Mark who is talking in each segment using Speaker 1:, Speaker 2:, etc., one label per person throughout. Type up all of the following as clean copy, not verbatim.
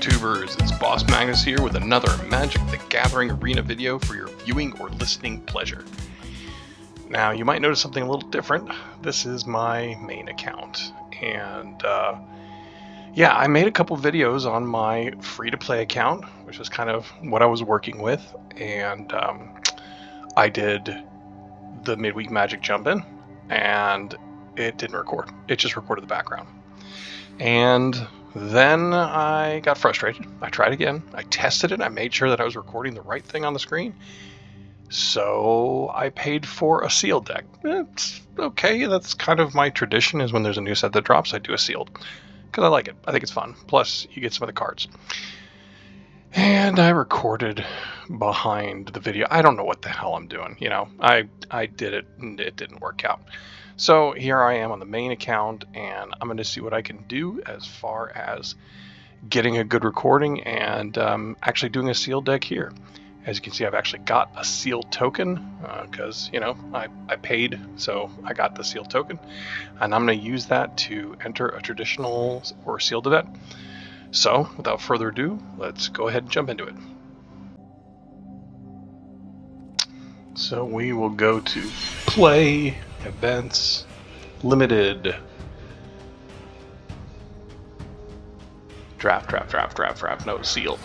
Speaker 1: YouTubers, it's Boss Magnus here with another Magic the Gathering Arena video for your viewing or listening pleasure. Now you might notice something a little different. This is my main account, and yeah, I made a couple videos on my free-to-play account, which is kind of what I was working with, and I did the midweek Magic jump-in, and it didn't record. It just recorded the background. And then I got frustrated. I tried again. I tested it. I made sure that I was recording the right thing on the screen. So I paid for a sealed deck. It's okay. That's kind of my tradition, is when there's a new set that drops, I do a sealed. Because I like it. I think it's fun. Plus, you get some of the cards. And I recorded behind the video. I don't know what the hell I'm doing. You know, I did it and it didn't work out. So here I am on the main account, and I'm going to see what I can do as far as getting a good recording and actually doing a sealed deck here. As you can see, I've actually got a sealed token because, you know, I paid, so I got the sealed token. And I'm going to use that to enter a traditional or sealed event. So without further ado, let's go ahead and jump into it. So we will go to play, events, limited, draft, no, sealed.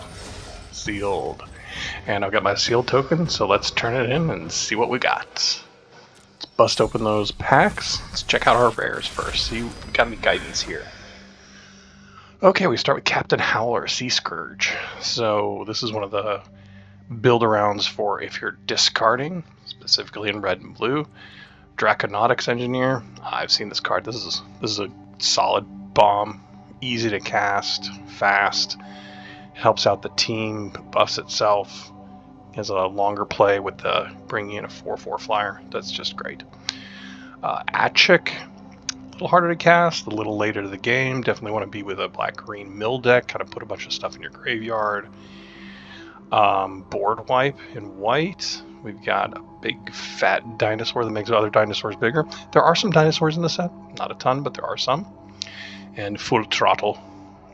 Speaker 1: And I've got my sealed token, so let's turn it in and see what we got. Let's bust open those packs. Let's check out our rares first, see if we got any guidance here. Okay, we start with Captain Howler, Sea Scourge. So this is one of the build-arounds for if you're discarding, specifically in red and blue. Draconautics Engineer. I've seen this card. This is a solid bomb, easy to cast, fast. Helps out the team, buffs itself. Has a longer play with the bringing in a 4/4 flyer. That's just great. Atchik, a little harder to cast, a little later to the game. Definitely want to be with a black-green mill deck. Kind of put a bunch of stuff in your graveyard. Board wipe in white. We've got a big fat dinosaur that makes other dinosaurs bigger. There are some dinosaurs in the set, not a ton, but there are some. And full throttle.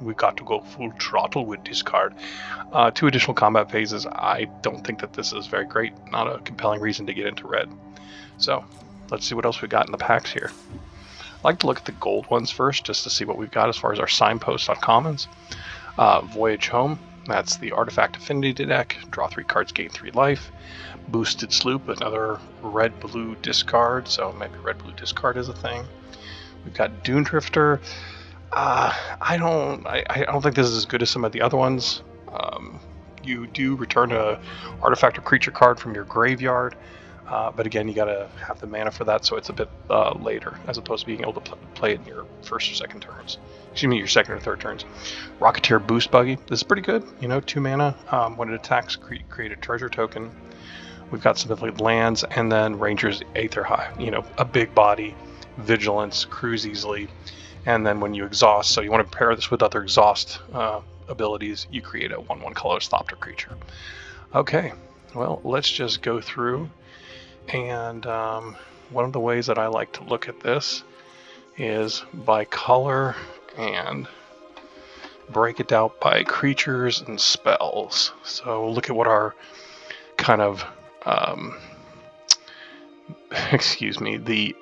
Speaker 1: We got to go full throttle with this card. 2 additional combat phases. I don't think that this is very great. Not a compelling reason to get into red. So let's see what else we got in the packs here. I like to look at the gold ones first, just to see what we've got as far as our signposts on commons. Voyage Home. That's the Artifact Affinity deck. Draw 3 cards, gain 3 life. Boosted Sloop, another red-blue discard, so maybe red-blue discard is a thing. We've got Dune Drifter. I don't think this is as good as some of the other ones. You do return a artifact or creature card from your graveyard, but again, you gotta have the mana for that, so it's a bit later, as opposed to being able to play it in your first or second turns. Excuse me, your second or third turns. Rocketeer Boost Buggy. This is pretty good. You know, 2 mana. When it attacks, create a treasure token. We've got some like lands, and then Ranger's Aetherdrift. You know, a big body, vigilance, cruise easily, and then when you exhaust, so you want to pair this with other exhaust abilities, you create a 1/1 colorless Thopter creature. Okay, well, let's just go through, and one of the ways that I like to look at this is by color and break it out by creatures and spells. So look at what our kind of excuse me, the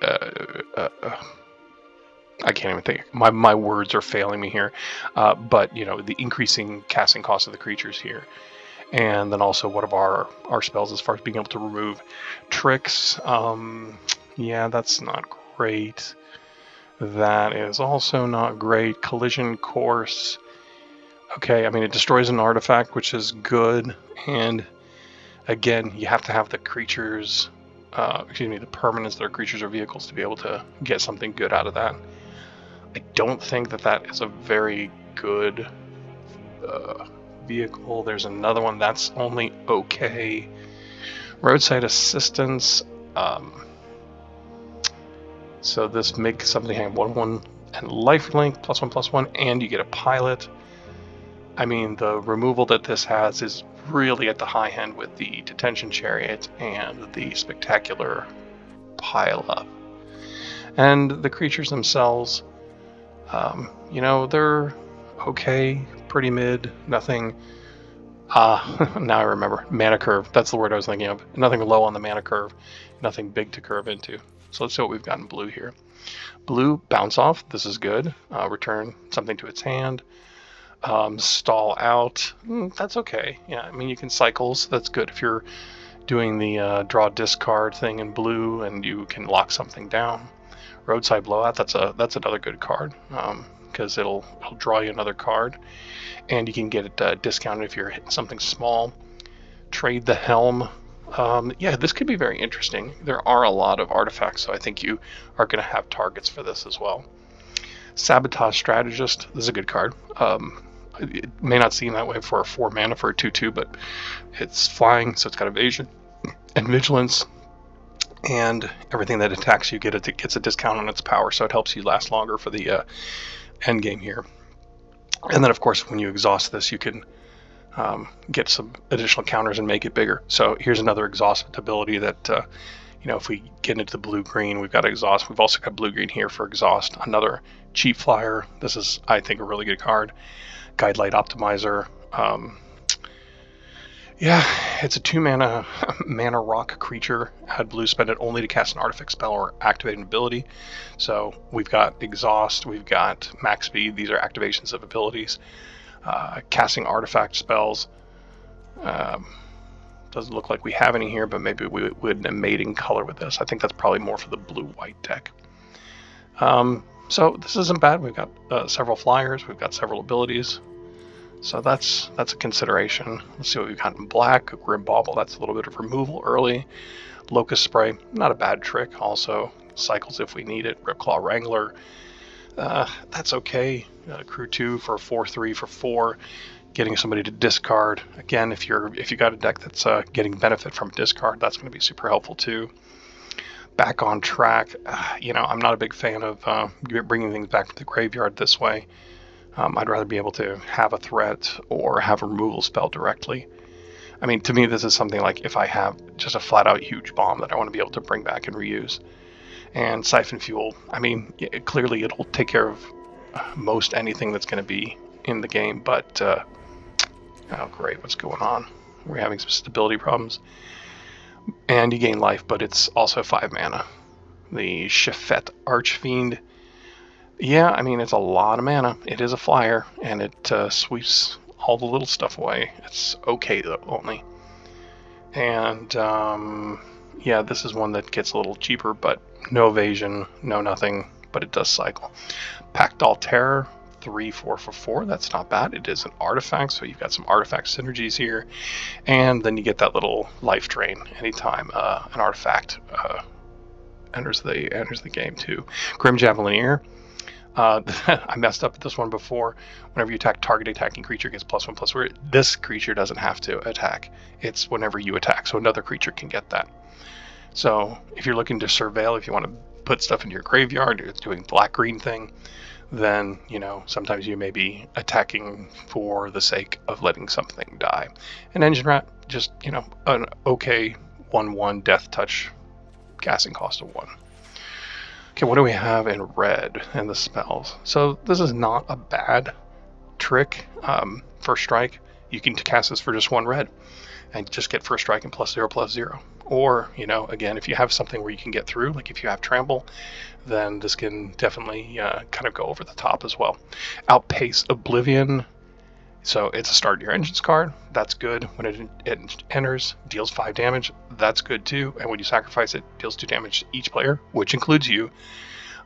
Speaker 1: I can't even think. My words are failing me here. But you know, the increasing casting cost of the creatures here, and then also what of our spells as far as being able to remove tricks. Yeah, that's not great. That is also not great. Collision Course. Okay, I mean, it destroys an artifact, which is good, and again, you have to have the creatures, the permanents that are creatures or vehicles to be able to get something good out of that. I don't think that is a very good vehicle. There's another one that's only okay. Roadside Assistance. So this makes something have 1/1 and lifelink, +1/+1, and you get a pilot. I mean, the removal that this has is really at the high end with the Detention Chariot and the Spectacular Pile-Up. And the creatures themselves, you know, they're okay, pretty mid, nothing. Now I remember. Mana curve. That's the word I was thinking of. Nothing low on the mana curve. Nothing big to curve into. So let's see what we've got in blue here. Blue, bounce off. This is good. Return something to its hand. Stall out. That's okay. Yeah, I mean, you can cycles. That's good if you're doing the draw discard thing in blue and you can lock something down. Roadside blowout. That's another good card. Because it'll draw you another card, and you can get it discounted if you're hitting something small. Trade the helm. Yeah, this could be very interesting. There are a lot of artifacts, so I think you are going to have targets for this as well. Sabotage Strategist. This is a good card. It may not seem that way for a 4 mana for a 2/2, but it's flying, so it's got evasion and vigilance. And everything that attacks you gets a discount on its power, so it helps you last longer for the end game here. And then of course when you exhaust this, you can get some additional counters and make it bigger. So here's another exhaust ability that if we get into the blue-green, we've got exhaust. We've also got blue-green here for exhaust. Another cheap flyer. This is, I think, a really good card. Guide Light Optimizer. Yeah, it's a 2 mana rock creature. Add blue, spend it only to cast an artifact spell or activate an ability. So we've got exhaust, we've got max speed. These are activations of abilities. Casting artifact spells. Doesn't look like we have any here, but maybe we would a mating color with this. I think that's probably more for the blue-white deck. So this isn't bad. We've got several flyers. We've got several abilities. So that's a consideration. Let's see what we've got in black. Grim Bauble, that's a little bit of removal early. Locust Spray, not a bad trick. Also cycles if we need it. Ripclaw Wrangler, that's okay. Crew 2 for 4/3 for 4. Getting somebody to discard. Again, if you got a deck that's getting benefit from discard, that's going to be super helpful too. Back on Track. I'm not a big fan of bringing things back to the graveyard this way. I'd rather be able to have a threat or have a removal spell directly. I mean, to me, this is something like if I have just a flat-out huge bomb that I want to be able to bring back and reuse. And Siphon Fuel, I mean, clearly it'll take care of most anything that's going to be in the game, but oh great, what's going on? We're having some stability problems. And you gain life, but it's also 5 mana. The Shafet Archfiend. Yeah, I mean, it's a lot of mana. It is a flyer, and it sweeps all the little stuff away. It's okay, though, only. And, yeah, this is one that gets a little cheaper, but no evasion, no nothing, but it does cycle. Pactol Terror, 3/4 for 4. That's not bad. It is an artifact, so you've got some artifact synergies here. And then you get that little life drain anytime an artifact enters the game, too. Grim Javelineer. I messed up with this one before. Whenever you attack, target attacking creature gets +1/+1. This creature doesn't have to attack. It's whenever you attack, so another creature can get that. So if you're looking to surveil, if you want to put stuff into your graveyard, you're doing black-green thing, then, sometimes you may be attacking for the sake of letting something die. And Engine Rat, just, an okay 1/1 death touch, casting cost of 1. Okay, what do we have in red in the spells? So this is not a bad trick. First Strike, you can cast this for just 1 red and just get First Strike and +0/+0. Or, again, if you have something where you can get through, like if you have Trample, then this can definitely kind of go over the top as well. Outpace Oblivion. So it's a start your engines card. That's good. When it enters, deals 5 damage. That's good too. And when you sacrifice it, deals 2 damage to each player, which includes you.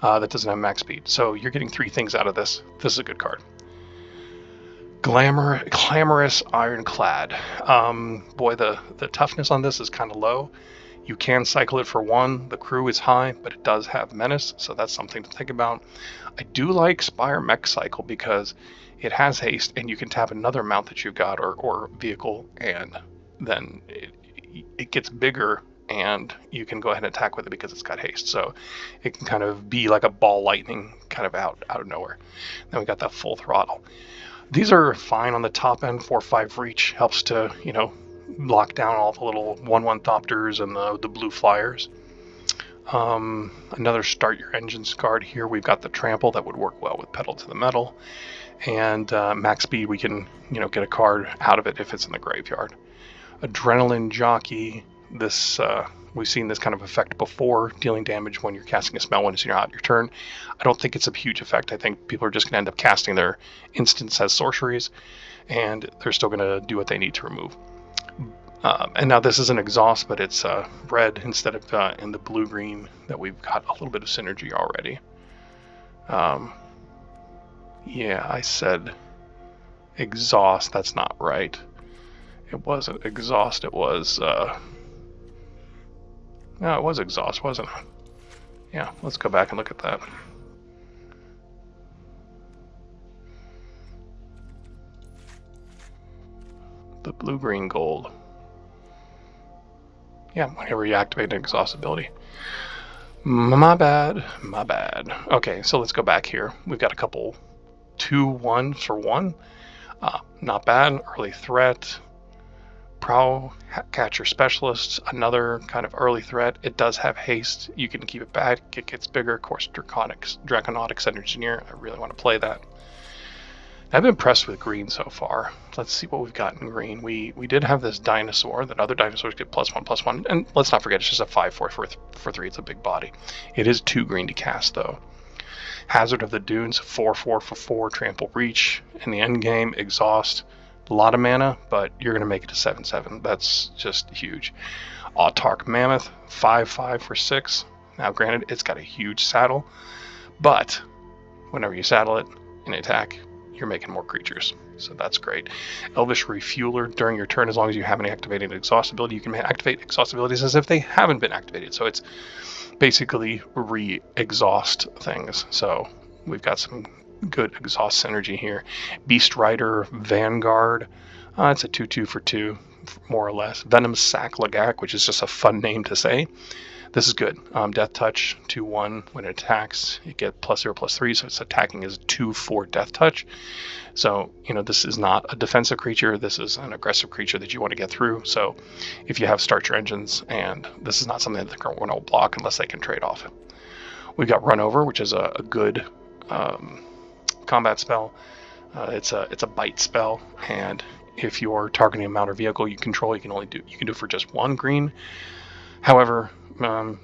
Speaker 1: That doesn't have max speed. So you're getting 3 things out of this. This is a good card. Clamorous Ironclad. Boy, the toughness on this is kind of low. You can cycle it for 1. The crew is high, but it does have menace, so that's something to think about. I do like Spire Mech Cycle because it has haste, and you can tap another mount that you've got or vehicle, and then it gets bigger, and you can go ahead and attack with it because it's got haste. So it can kind of be like a ball lightning kind of out of nowhere. Then we got that Full Throttle. These are fine on the top end. 4/5 reach helps to, lock down all the little 1/1 Thopters and the blue flyers. Another start your engines card here. We've got the trample that would work well with pedal to the metal, and max speed. We can get a card out of it if it's in the graveyard. Adrenaline jockey. This we've seen this kind of effect before, dealing damage when you're casting a spell when it's out your turn. I don't think it's a huge effect. I think people are just going to end up casting their instants as sorceries, and they're still going to do what they need to remove. And now this is an exhaust, but it's red instead of in the blue-green that we've got a little bit of synergy already. Yeah, I said exhaust. That's not right. It wasn't exhaust. It was... No, it was exhaust, wasn't it? Yeah, let's go back and look at that. The blue-green gold. Yeah, whenever you activate an exhaust ability. My bad. Okay, so let's go back here. We've got a couple 2/1 for 1. Not bad. Early threat. Prowl Catcher Specialist, another kind of early threat. It does have haste. You can keep it back. It gets bigger. Of course, Draconautics Engineer. I really want to play that. I've been impressed with green so far. Let's see what we've got in green. We did have this dinosaur that other dinosaurs get +1/+1. And let's not forget, it's just a 5/4 for 3. It's a big body. It is 2 green to cast, though. Hazard of the Dunes, 4/4 for 4. Trample Reach. In the end game, exhaust. A lot of mana, but you're going to make it to 7/7. That's just huge. Autarch Mammoth, 5/5 for 6. Now, granted, it's got a huge saddle, but whenever you saddle it in attack, you're making more creatures, so that's great. Elvish Refueler, during your turn, as long as you haven't activated exhaust ability, you can activate exhaust abilities as if they haven't been activated. So it's basically re-exhaust things. So we've got some good exhaust synergy here. Beast Rider Vanguard, it's a 2/2 for 2, more or less. Venom Sack Lagak, which is just a fun name to say. This is good. Death Touch, 2/1. When it attacks, you get +0/+3, so it's attacking as 2/4 Death Touch. So, this is not a defensive creature. This is an aggressive creature that you want to get through. So, if you have Start Your Engines, and this is not something that the current one will block unless they can trade off. We've got Run Over, which is a good combat spell. It's a bite spell, and if you're targeting a mount or vehicle you control, you can do it for just 1 green. However,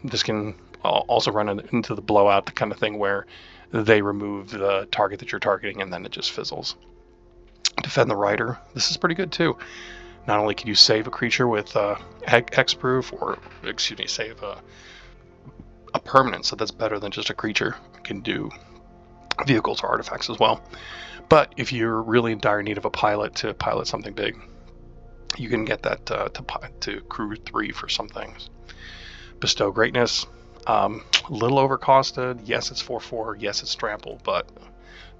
Speaker 1: this can also run into the blowout, the kind of thing where they remove the target that you're targeting and then it just fizzles. Defend the Rider. This is pretty good too. Not only can you save a creature with Hexproof, or save a permanent, so that's better than just a creature. You can do vehicles or artifacts as well. But if you're really in dire need of a pilot to pilot something big, you can get that to crew 3 for some things. Bestow Greatness, a little overcosted. Yes, it's 4/4. Yes, it's trample, but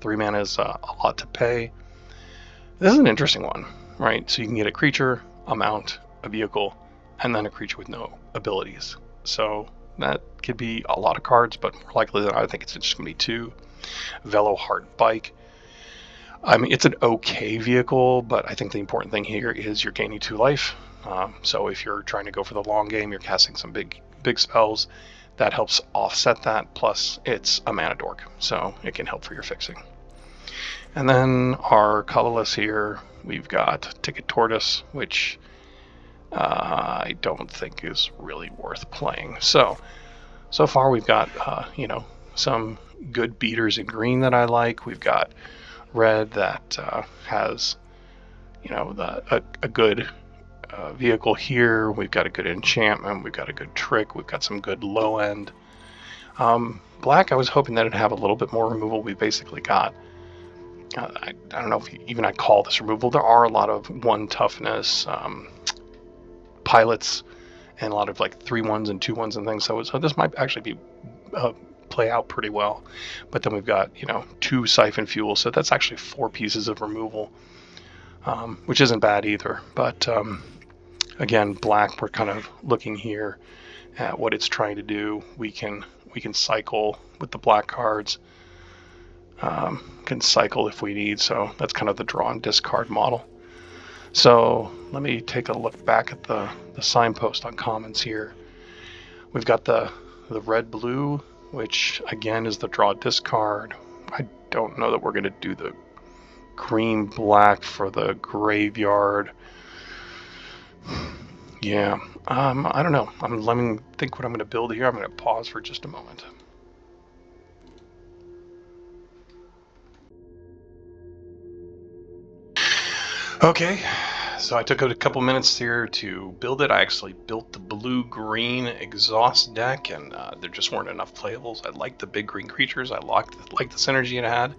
Speaker 1: 3 mana is a lot to pay. This is an interesting one, right? So you can get a creature, a mount, a vehicle, and then a creature with no abilities. So that could be a lot of cards, but more likely than not, I think it's just going to be 2. Velo Heart Bike. I mean, it's an okay vehicle, but I think the important thing here is you're gaining 2 life. So if you're trying to go for the long game, you're casting some big spells, that helps offset that. Plus, it's a mana dork, so it can help for your fixing. And then our colorless here, we've got Ticket Tortoise, which I don't think is really worth playing. So far we've got some good beaters in green that I like. We've got red that has a good vehicle here. We've got a good enchantment. We've got a good trick. We've got some good low end. Black, I was hoping that it'd have a little bit more removal. We basically got I don't know if I'd call this removal. There are a lot of 1 toughness pilots and a lot of 3/1s and 2/1s and things. So this might actually be play out pretty well. But then we've got 2 Siphon Fuel, so that's actually 4 pieces of removal, which isn't bad either. But again, black, we're kind of looking here at what it's trying to do. We can cycle with the black cards. Can cycle if we need, so that's kind of the draw and discard model. So let me take a look back at the signpost on commons here. We've got the the red-blue, which again is the draw discard. I don't know that we're going to do the green-black for the graveyard. Yeah, I don't know. Let me think what I'm going to build here. I'm going to pause for just a moment. Okay, so I took a couple minutes here to build it. I actually built the blue-green exhaust deck, and there just weren't enough playables. I liked the big green creatures. I liked the synergy it had,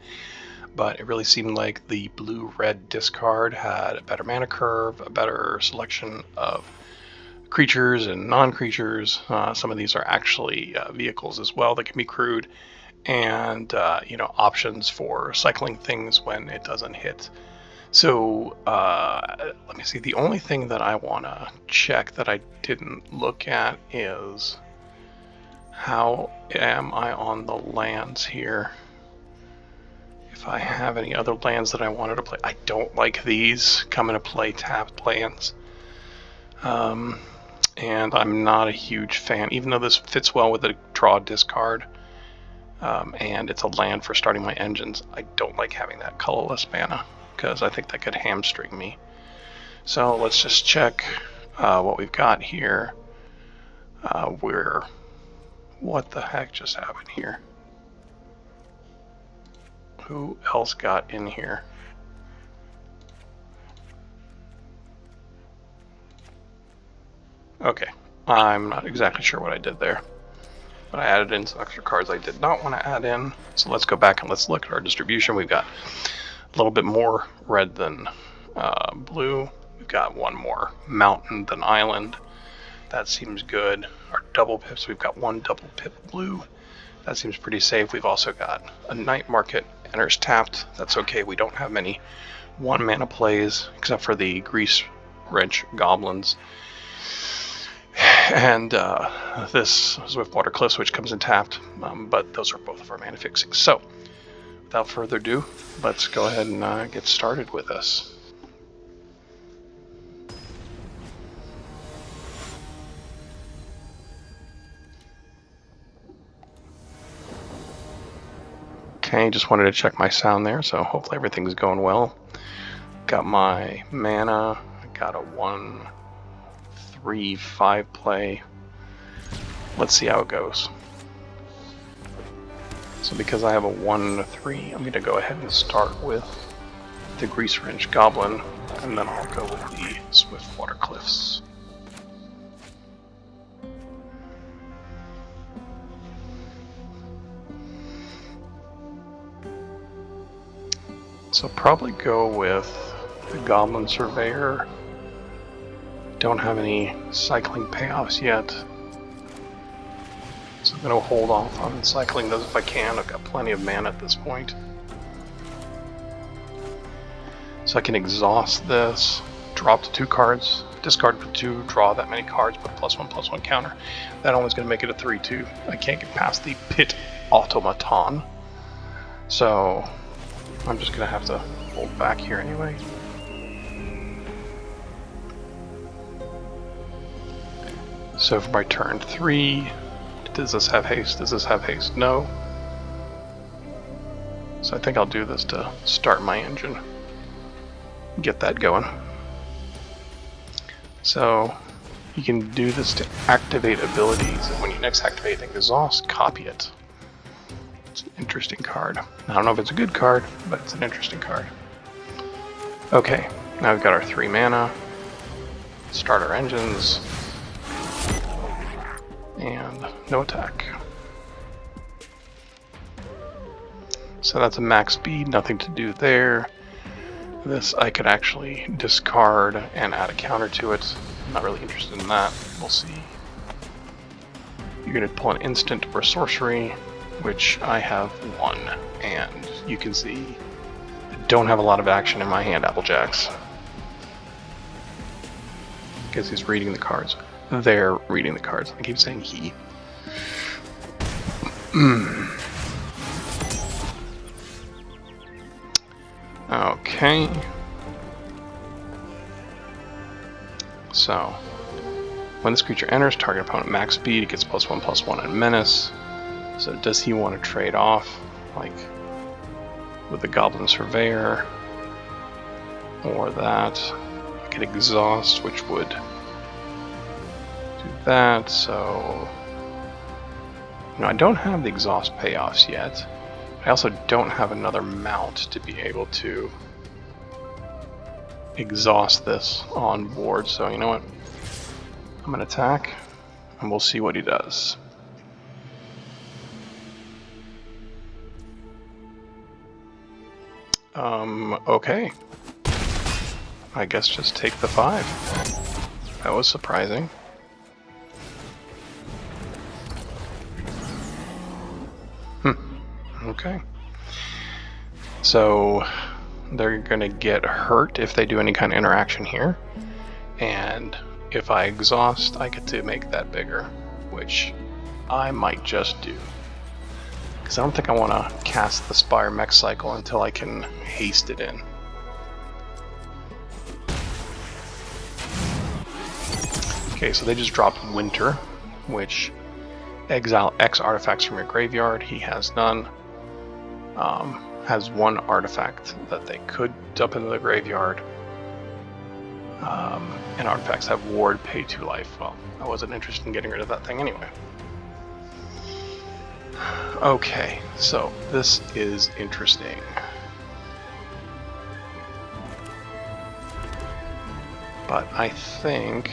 Speaker 1: but it really seemed like the blue-red discard had a better mana curve, a better selection of creatures and non-creatures. Some of these are actually vehicles as well that can be crewed, and options for cycling things when it doesn't hit. So let me see. The only thing that I want to check that I didn't look at is how am I on the lands here? If I have any other lands that I wanted to play. I don't like these coming to play tapped lands. And I'm not a huge fan, even though this fits well with the draw discard. And it's a land for starting my engines. I don't like having that colorless mana, because I think that could hamstring me. So let's just check what we've got here. What the heck just happened here? Who else got in here? Okay, I'm not exactly sure what I did there, but I added in some extra cards I did not want to add in. So let's go back and let's look at our distribution. We've got a little bit more red than blue. We've got one more mountain than island. That seems good. Our double pips, we've got one double pip blue. That seems pretty safe. We've also got a night market, enters tapped. That's okay. We don't have many 1 mana plays except for the grease wrench goblins. And this Swiftwater Cliffs, which comes in tapped, but those are both of our mana fixings. So without further ado, let's go ahead and get started with this. Okay, just wanted to check my sound there, so hopefully everything's going well. Got my mana, I got a 1-3-5 play. Let's see how it goes. So because I have a 1-3, I'm going to go ahead and start with the Grease Wrench Goblin, and then I'll go with the Swiftwater Cliffs. So probably go with the Goblin Surveyor. Don't have any cycling payoffs yet, so I'm going to hold off on cycling those if I can. I've got plenty of mana at this point. So I can exhaust this, drop to 2 cards, discard for 2, draw that many cards, put a +1/+1 counter. That only is going to make it a 3/2. I can't get past the Pit Automaton, so I'm just going to have to hold back here anyway. So for my turn 3, does this have haste? Does this have haste? No. So I think I'll do this to start my engine. Get that going. So you can do this to activate abilities, and when you next activate the exhaust, copy it. It's an interesting card. I don't know if it's a good card, but it's an interesting card. Okay, now we've got our 3 mana. Start our engines. And no attack. So that's a max speed, nothing to do there. This I could actually discard and add a counter to it. I'm not really interested in that. We'll see. You're going to pull an instant or sorcery, which I have 1. And you can see I don't have a lot of action in my hand, Applejacks. Because he's reading the cards. They're reading the cards. I keep saying he. Okay. So, When this creature enters, target opponent max speed, it gets +1/+1 and menace. So does he want to trade off, like, with the Goblin Surveyor? Or that? I could exhaust, which would do that, so... I don't have the exhaust payoffs yet. I also don't have another mount to be able to exhaust this on board, so you know what? I'm gonna attack, and we'll see what he does. Okay. I guess just take the 5. That was surprising. Okay. So they're gonna get hurt if they do any kind of interaction here. And if I exhaust, I get to make that bigger, which I might just do. Because I don't think I want to cast the Spire Mech Cycle until I can haste it in. Okay, so they just dropped Winter, which exile X artifacts from your graveyard. He has none. Has 1 artifact that they could dump into the graveyard. And artifacts have ward, pay 2 life. Well, I wasn't interested in getting rid of that thing anyway. Okay, so this is interesting. But I think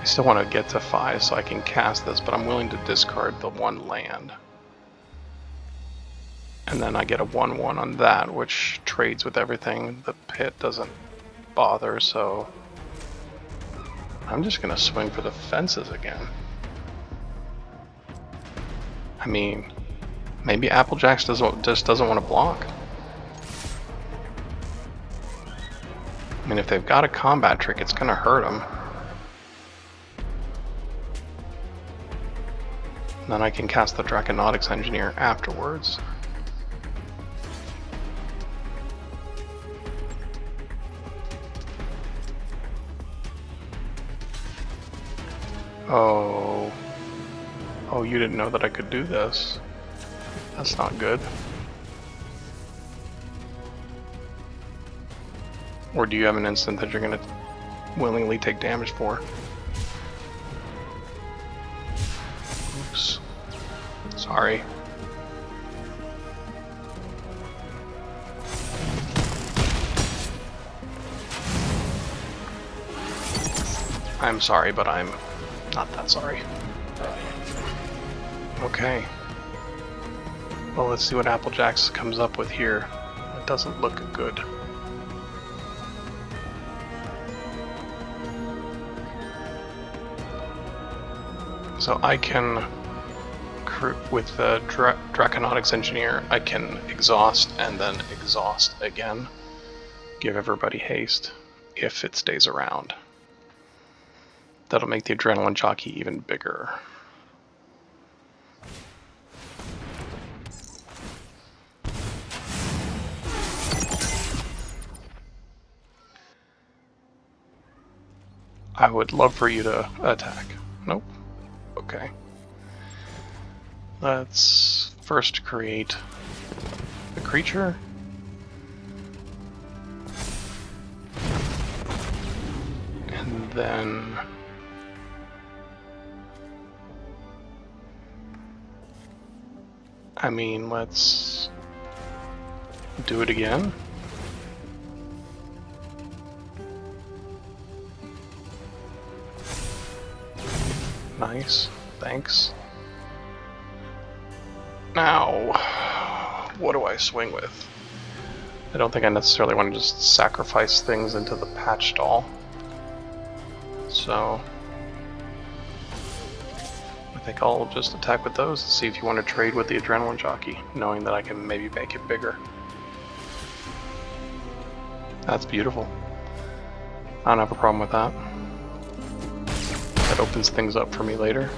Speaker 1: I still want to get to 5 so I can cast this, but I'm willing to discard the 1 land. And then I get a 1/1 on that, which trades with everything. The pit doesn't bother, so I'm just going to swing for the fences again. I mean, maybe Applejack just doesn't want to block. I mean, if they've got a combat trick, it's going to hurt them. Then I can cast the Draconautics Engineer afterwards. Oh, you didn't know that I could do this. That's not good. Or do you have an instant that you're going to willingly take damage for? Oops. Sorry. I'm sorry, but I'm not that sorry. Okay. Well, let's see what Applejacks comes up with here. It doesn't look good. So I can, with the Draconautics Engineer, I can exhaust and then exhaust again. Give everybody haste if it stays around. That'll make the Adrenaline Jockey even bigger. I would love for you to attack. Nope. Okay. Let's first create the creature. And then I mean, let's do it again. Nice, thanks. Now, what do I swing with? I don't think I necessarily want to just sacrifice things into the patch stall. So I think I'll just attack with those and see if you want to trade with the Adrenaline Jockey, knowing that I can maybe make it bigger. That's beautiful. I don't have a problem with that. That opens things up for me later.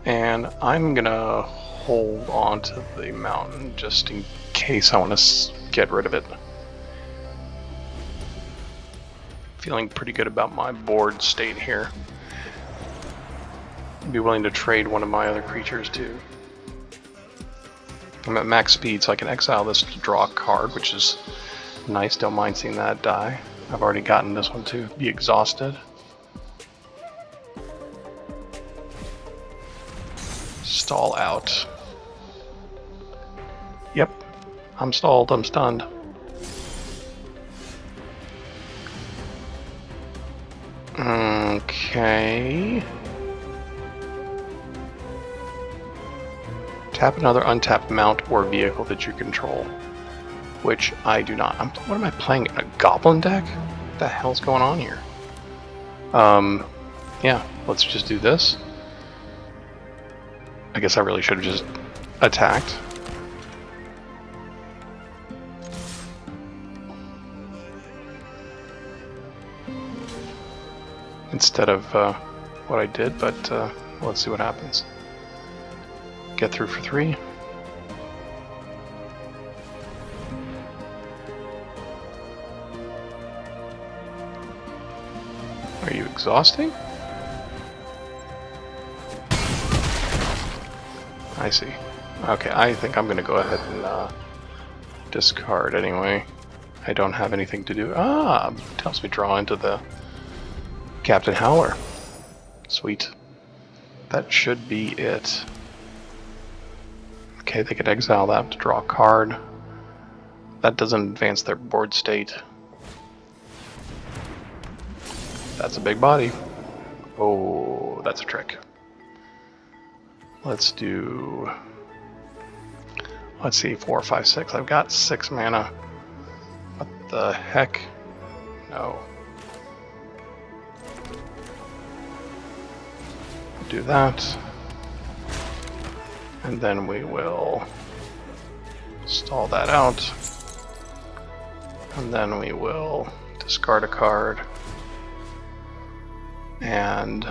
Speaker 1: And I'm gonna hold on to the mountain just in case I want to get rid of it. Feeling pretty good about my board state here. Be willing to trade one of my other creatures too. I'm at max speed, so I can exile this to draw a card, which is nice. Don't mind seeing that die. I've already gotten this one to be exhausted. Stall out. Yep, I'm stalled, I'm stunned. Okay. Tap another untapped mount or vehicle that you control, which I do not. What am I playing? A goblin deck? What the hell's going on here? Yeah, let's just do this. I guess I really should have just attacked. Instead of what I did, but let's see what happens. Get through for 3. Are you exhausting? I see. Okay, I think I'm going to go ahead and discard anyway. I don't have anything to do. Ah, tells me draw into the Captain Howler. Sweet. That should be it. Okay, they could exile that to draw a card. That doesn't advance their board state. That's a big body. Oh, that's a trick. Let's do... Let's see, 4, 5, 6. I've got 6 mana. What the heck? No. Do that. And then we will stall that out. And then we will discard a card. And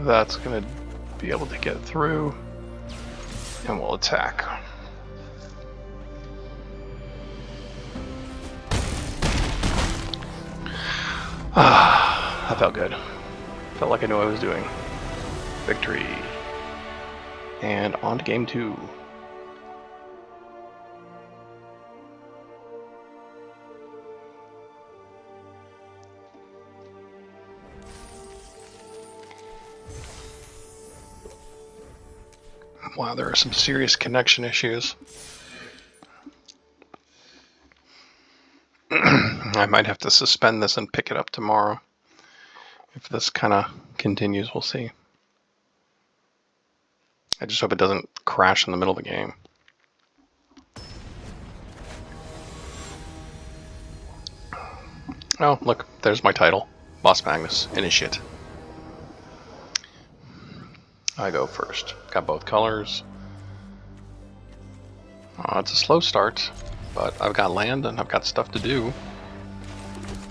Speaker 1: that's going to be able to get through. And we'll attack. That felt good. Felt like I knew what I was doing. Victory. And on to game 2. Wow, there are some serious connection issues. I might have to suspend this and pick it up tomorrow. If this kind of continues, we'll see. I just hope it doesn't crash in the middle of the game. Oh, look, there's my title. Boss Magnus, Initiate. I go first. Got both colors. It's a slow start, but I've got land and I've got stuff to do.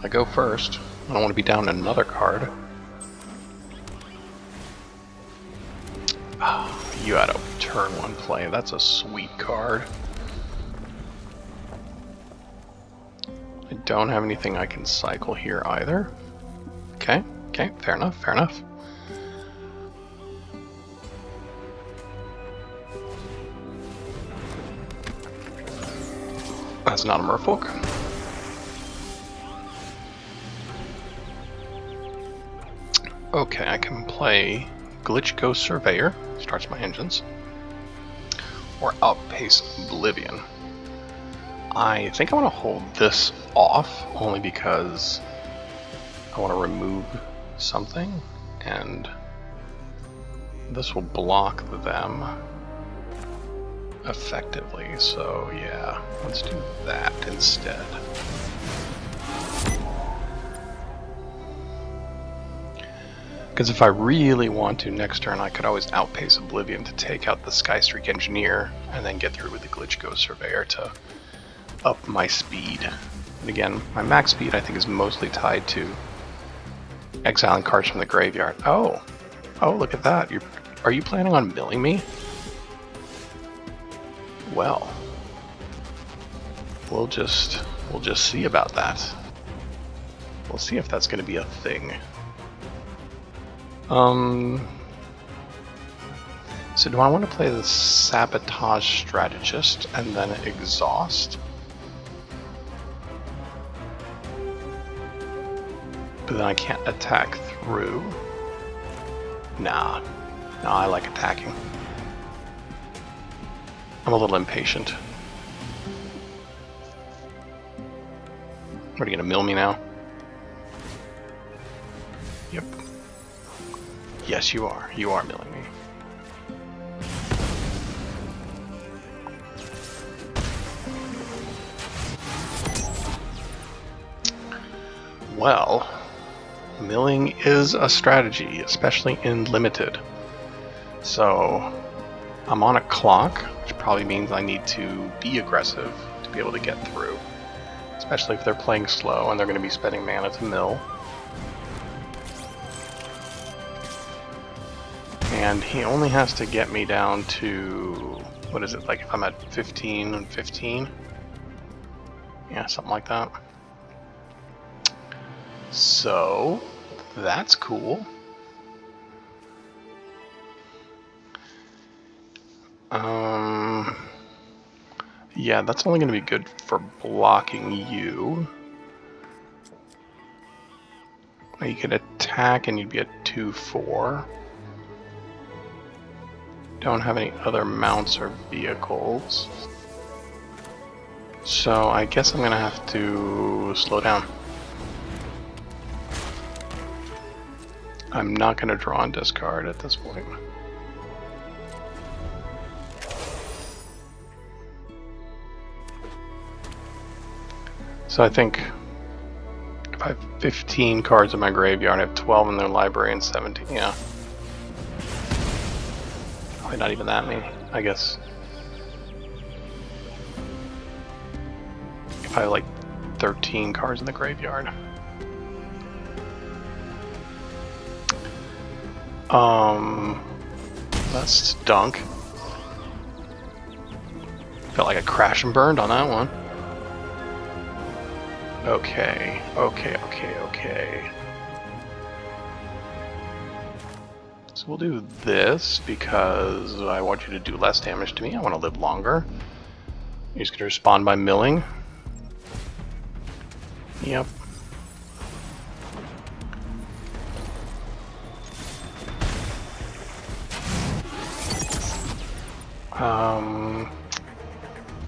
Speaker 1: I go first. I don't want to be down another card. Oh, you had a turn 1 play. That's a sweet card. I don't have anything I can cycle here either. Okay, fair enough, fair enough. That's not a merfolk. Okay, I can play Glitch Ghost Surveyor, starts my engines, or Outpace Oblivion. I think I want to hold this off, only because I want to remove something, and this will block them effectively, so yeah, let's do that instead. Because if I really want to next turn, I could always outpace Oblivion to take out the Skystreak Engineer and then get through with the Glitch Ghost Surveyor to up my speed. And again, my max speed I think is mostly tied to exiling cards from the graveyard. Oh, Oh, look at that. Are you planning on milling me? Well, we'll just see about that. We'll see if that's going to be a thing. So do I want to play the Sabotage Strategist and then Exhaust? But then I can't attack through. Nah, I like attacking. I'm a little impatient. What, are you gonna mill me now? Yep. Yes, you are. You are milling me. Well, milling is a strategy, especially in limited. So I'm on a clock, which probably means I need to be aggressive to be able to get through. Especially if they're playing slow and they're going to be spending mana to mill. And he only has to get me down to, what is it, like if I'm at 15 and 15? Yeah, something like that. So, that's cool. Yeah, that's only going to be good for blocking you. You could attack and you'd be at 2-4. Don't have any other mounts or vehicles. So I guess I'm going to have to slow down. I'm not going to draw and discard at this point. So I think if I have 15 cards in my graveyard, I have 12 in their library and 17, yeah. Probably not even that many, I guess. If I have like 13 cards in the graveyard. That's stunk. Felt like I crashed and burned on that one. Okay. So we'll do this because I want you to do less damage to me. I want to live longer. You're just going to respond by milling. Yep.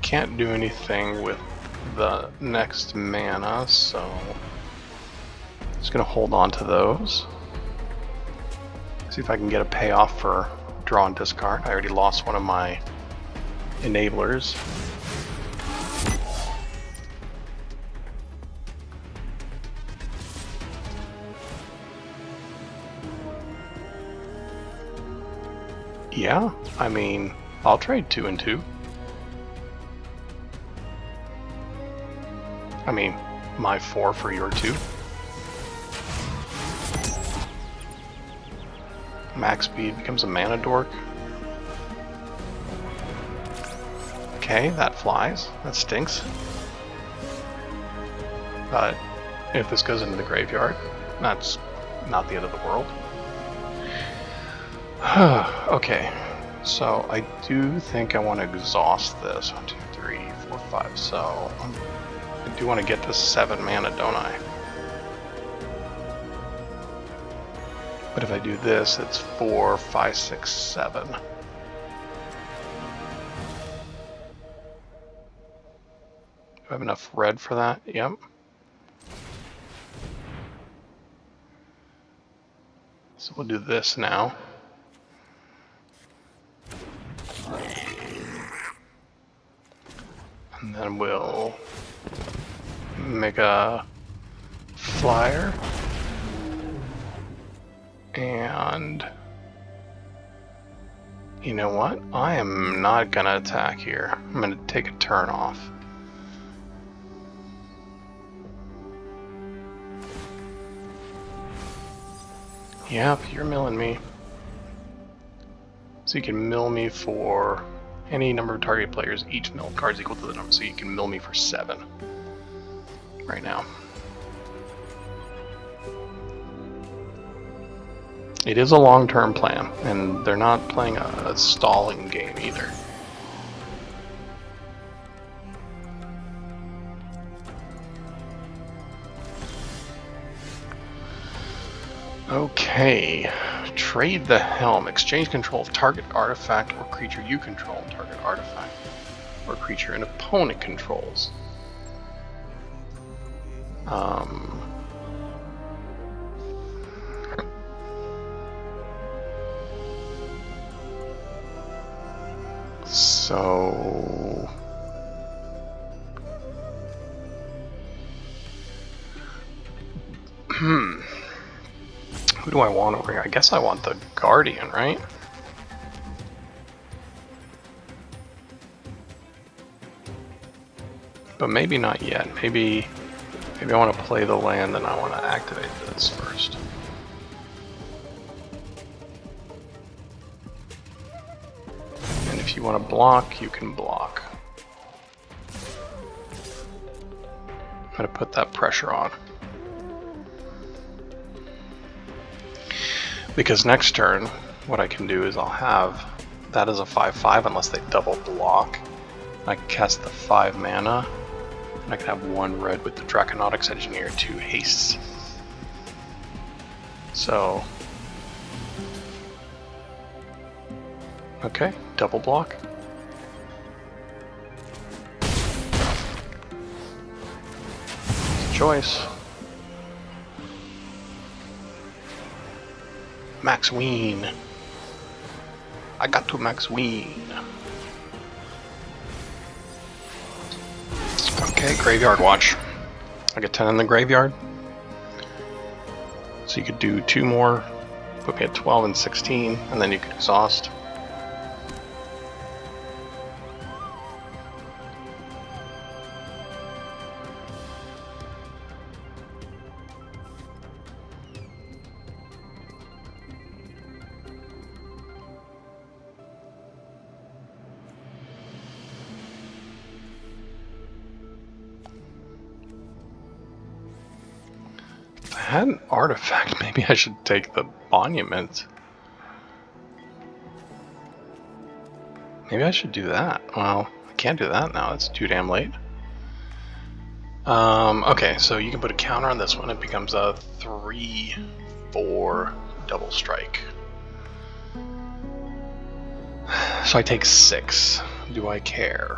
Speaker 1: Can't do anything with the next mana, so just gonna hold on to those. See if I can get a payoff for draw and discard. I already lost one of my enablers. Yeah, I mean, I'll trade 2 and 2. I mean, my 4 for your 2. Max speed becomes a mana dork. Okay, that flies. That stinks. But if this goes into the graveyard, that's not the end of the world. Okay, so I do think I want to exhaust this. 1, 2, 3, 4, 5. So I do want to get to 7 mana, don't I? But if I do this, it's 4, 5, 6, 7. Do I have enough red for that? Yep. So we'll do this now. And then we'll make a flyer. And you know what? I am not gonna attack here. I'm gonna take a turn off. Yep, you're milling me. So you can mill me for any number of target players, each mill cards equal to the number. So you can mill me for 7 right now. It is a long-term plan, and they're not playing a stalling game either. Okay, trade the helm. Exchange control of target artifact or creature you control. Target artifact or creature an opponent controls. So who do I want over here? I guess I want the Guardian, right? But maybe not yet. Maybe I want to play the land and I want to activate this first. And if you want to block, you can block. I'm going to put that pressure on. Because next turn, what I can do is I'll have that as a 5/5 unless they double block. I can cast the 5 mana, and I can have 1 red with the Draconautics Engineer, 2 hastes. So, okay, double block. It's a choice. Max Ween. I got to Max Ween. Okay, Graveyard Watch. I get 10 in the graveyard. So you could do 2 more, put me at 12 and 16, and then you could exhaust. I had an artifact, maybe I should take the monument. Maybe I should do that. Well, I can't do that now, it's too damn late. Okay, so you can put a counter on this one, it becomes a 3/4 double strike. So I take 6. Do I care?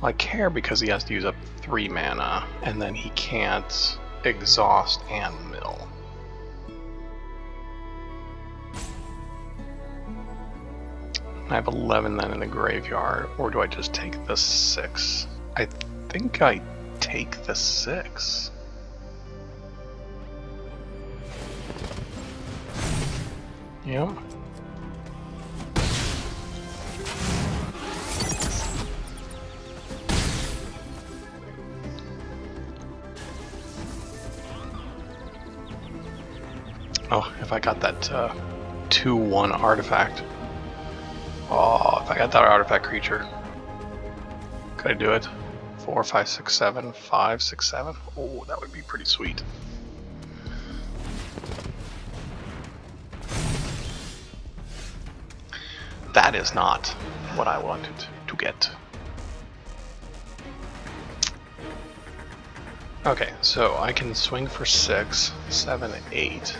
Speaker 1: I care because he has to use up 3 mana, and then he can't exhaust and mill. I have 11 then in the graveyard, or do I just take the 6? I think I take the 6. Yep. Oh, if I got that 2/1 artifact. Oh, if I got that artifact creature. Could I do it? 4, 5, 6, 7, 5, 6, 7. Oh, that would be pretty sweet. That is not what I wanted to get. Okay, so I can swing for 6, 7, 8.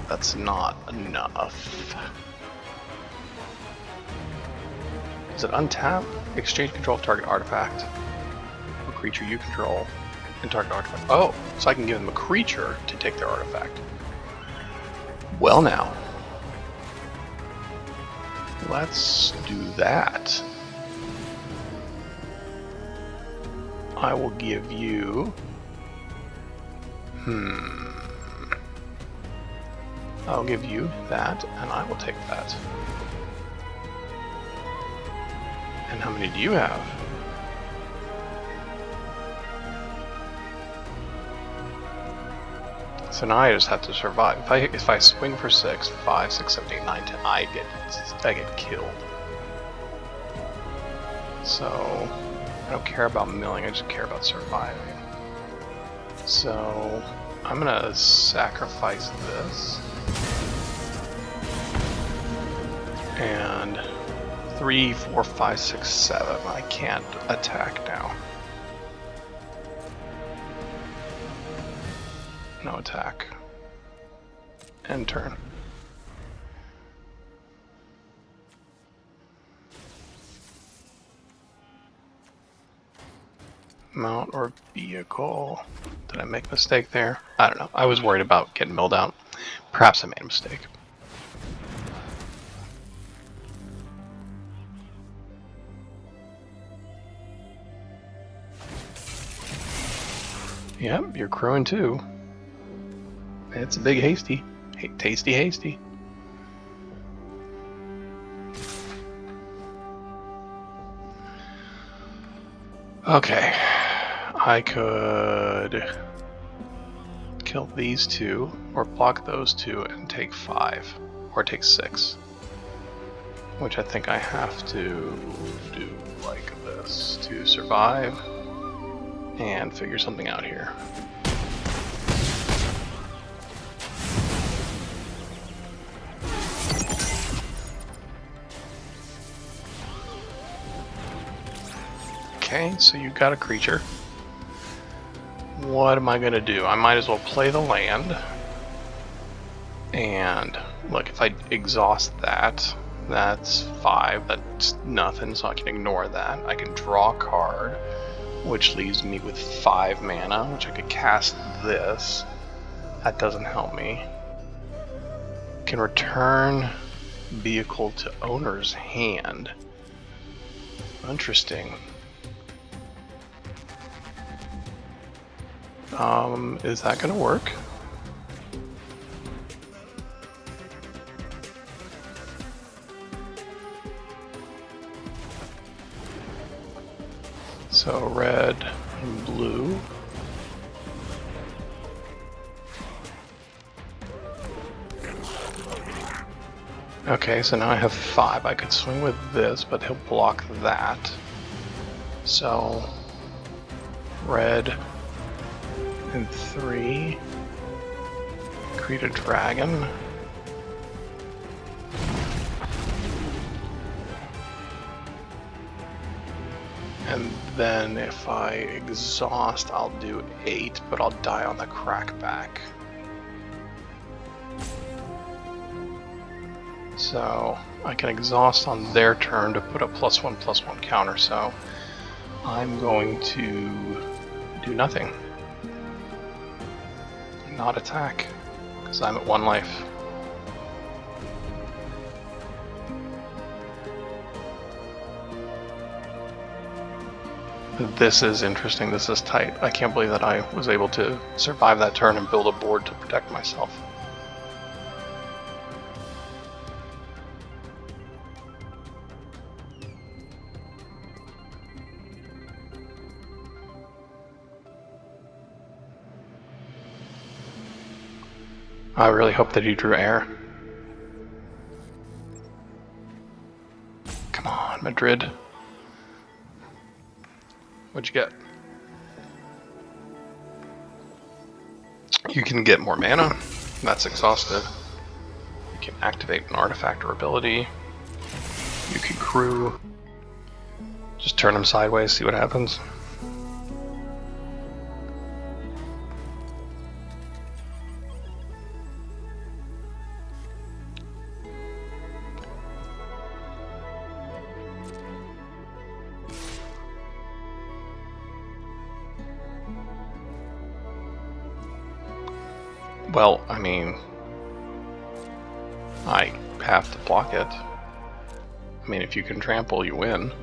Speaker 1: That's not enough. Does it untap? Exchange control of target artifact or creature you control and target artifact. Oh, so I can give them a creature to take their artifact. Well now. Let's do that. I will give you... I'll give you that, and I will take that. And how many do you have? So now I just have to survive. If I swing for 6, 5, 6, 7, 8, 9, 10, I get killed. So I don't care about milling, I just care about surviving. So I'm gonna sacrifice this. And 3, 4, 5, 6, 7. I can't attack now. No attack. End turn. Mount or vehicle. Did I make a mistake there? I don't know. I was worried about getting milled out. Perhaps I made a mistake. Yep, you're crewing too. It's a big hasty. Tasty hasty. Okay. I could kill these two, or block those two and take 5, or take 6. Which I think I have to do like this to survive and figure something out here. Okay, so you've got a creature. What am I gonna do? I might as well play the land. And look, if I exhaust that, that's 5, that's nothing, so I can ignore that. I can draw a card, which leaves me with 5 mana, which I could cast this. That doesn't help me. Can return vehicle to owner's hand. Interesting. Is that gonna work? So red and blue. Okay, so now I have 5. I could swing with this, but he'll block that. So red and 3. Create a dragon. And then if I exhaust, I'll do 8, but I'll die on the crackback. So I can exhaust on their turn to put a +1/+1 counter, so I'm going to do nothing. Not attack, because I'm at 1 life. This is interesting, this is tight. I can't believe that I was able to survive that turn and build a board to protect myself. I really hope that he drew air. Come on, Madrid. What'd you get? You can get more mana. That's exhausted. You can activate an artifact or ability. You can crew. Just turn them sideways, see what happens. Well, I mean, I have to block it. I mean, if you can trample, you win.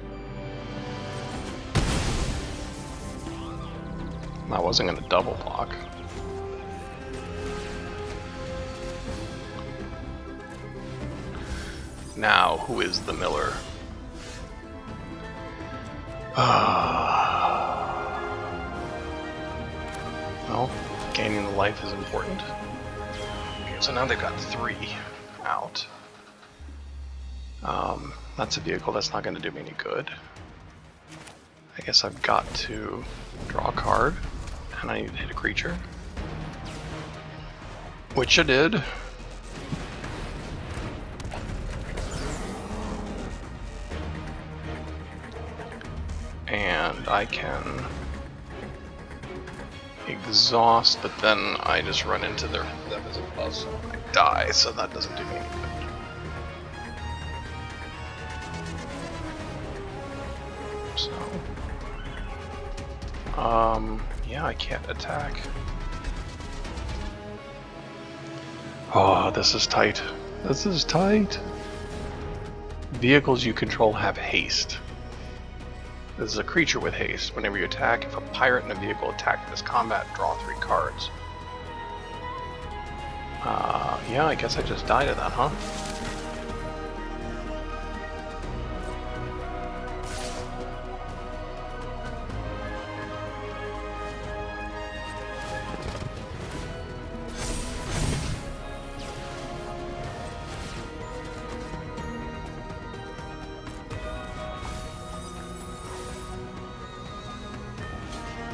Speaker 1: I wasn't going to double block. Now, who is the miller? Well, Gaining the life is important. Okay, so now they've got 3 out. That's a vehicle that's not going to do me any good. I guess I've got to draw a card, and I need to hit a creature. Which I did. And I can exhaust, but then I just run into them as a plus. I die, so that doesn't do me any good. So, yeah, I can't attack. Oh, this is tight. This is tight. Vehicles you control have haste. This is a creature with haste. Whenever you attack, if a pirate and a vehicle attack this combat, draw 3 cards. Yeah, I guess I just died to that, huh?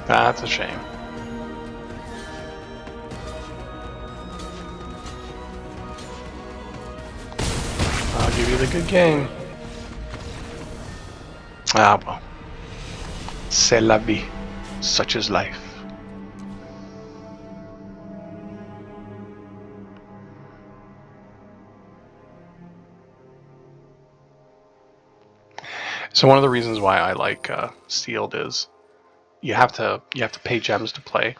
Speaker 1: That's a shame. I'll give you the good game. Ah, well. C'est la vie. Such is life. So one of the reasons why I like sealed is you have to pay gems to play,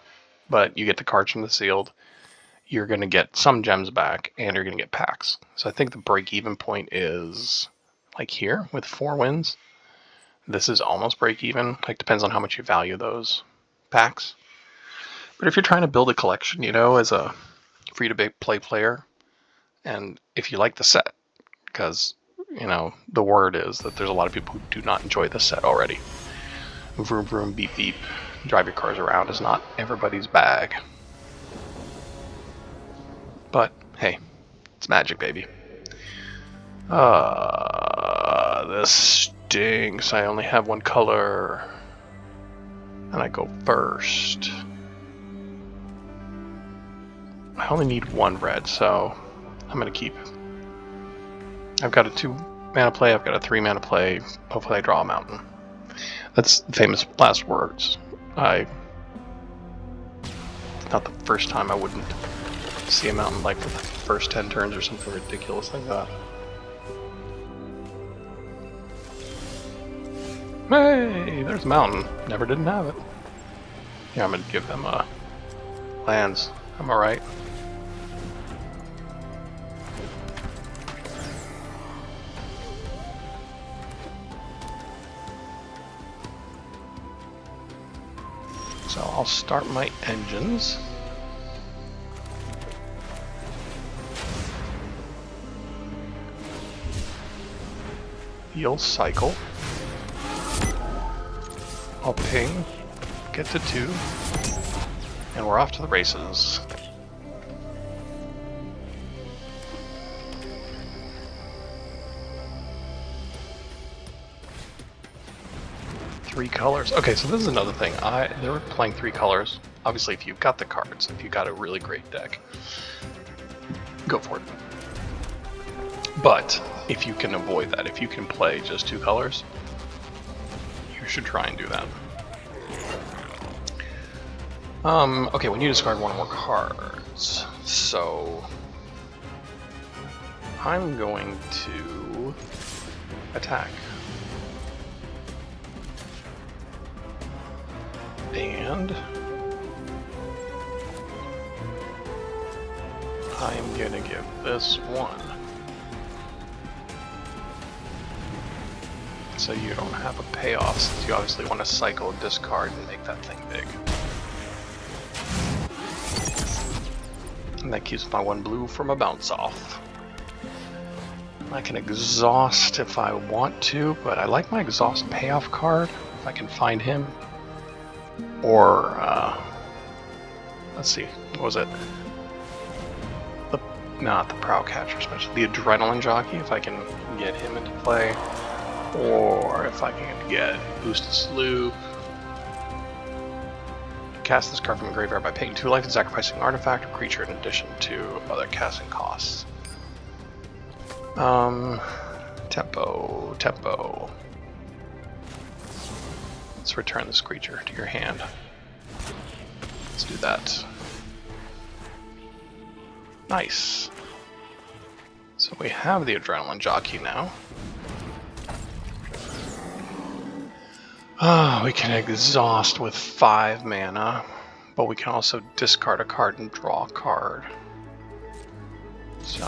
Speaker 1: but you get the cards from the sealed. You're going to get some gems back, and you're going to get packs. So I think the break-even point is like here with 4 wins. This is almost break-even. Like, depends on how much you value those packs. But if you're trying to build a collection, you know, as a free-to-play player, and if you like the set, because, you know, the word is that there's a lot of people who do not enjoy the set already. Vroom vroom beep beep, drive your cars around is not everybody's bag. But hey, it's Magic, baby. This stinks. I only have 1 color. And I go first. I only need 1 red, so I'm gonna keep. I've got a 2 mana play, I've got a 3 mana play. Hopefully I draw a mountain. That's the famous last words. It's not the first time I wouldn't see a mountain like for the first 10 turns or something ridiculous like that. Hey, there's a mountain. Never didn't have it. Yeah, I'm gonna give them lands. I'm alright. So I'll start my engines. Heal cycle. I'll ping, get to 2, and we're off to the races. Three colors. Okay, so this is another thing. They were playing 3 colors. Obviously, if you've got the cards, if you've got a really great deck, go for it. But if you can avoid that, if you can play just 2 colors, you should try and do that. Okay, when you discard 1 or more cards, so I'm going to attack. And I'm gonna give this 1. So you don't have a payoff, since you obviously want to cycle, discard, and make that thing big. And that keeps my 1 blue from a bounce off. I can exhaust if I want to, but I like my exhaust payoff card, if I can find him. Or let's see, what was it? Not the Prow Catcher special, the Adrenaline Jockey, if I can get him into play, or if I can get Boosted Sloop. Cast this card from a graveyard by paying 2 life and sacrificing an artifact or creature in addition to other casting costs. Tempo. Let's return this creature to your hand. Let's do that. Nice. So we have the Adrenaline Jockey now. We can exhaust with 5 mana, but we can also discard a card and draw a card. So,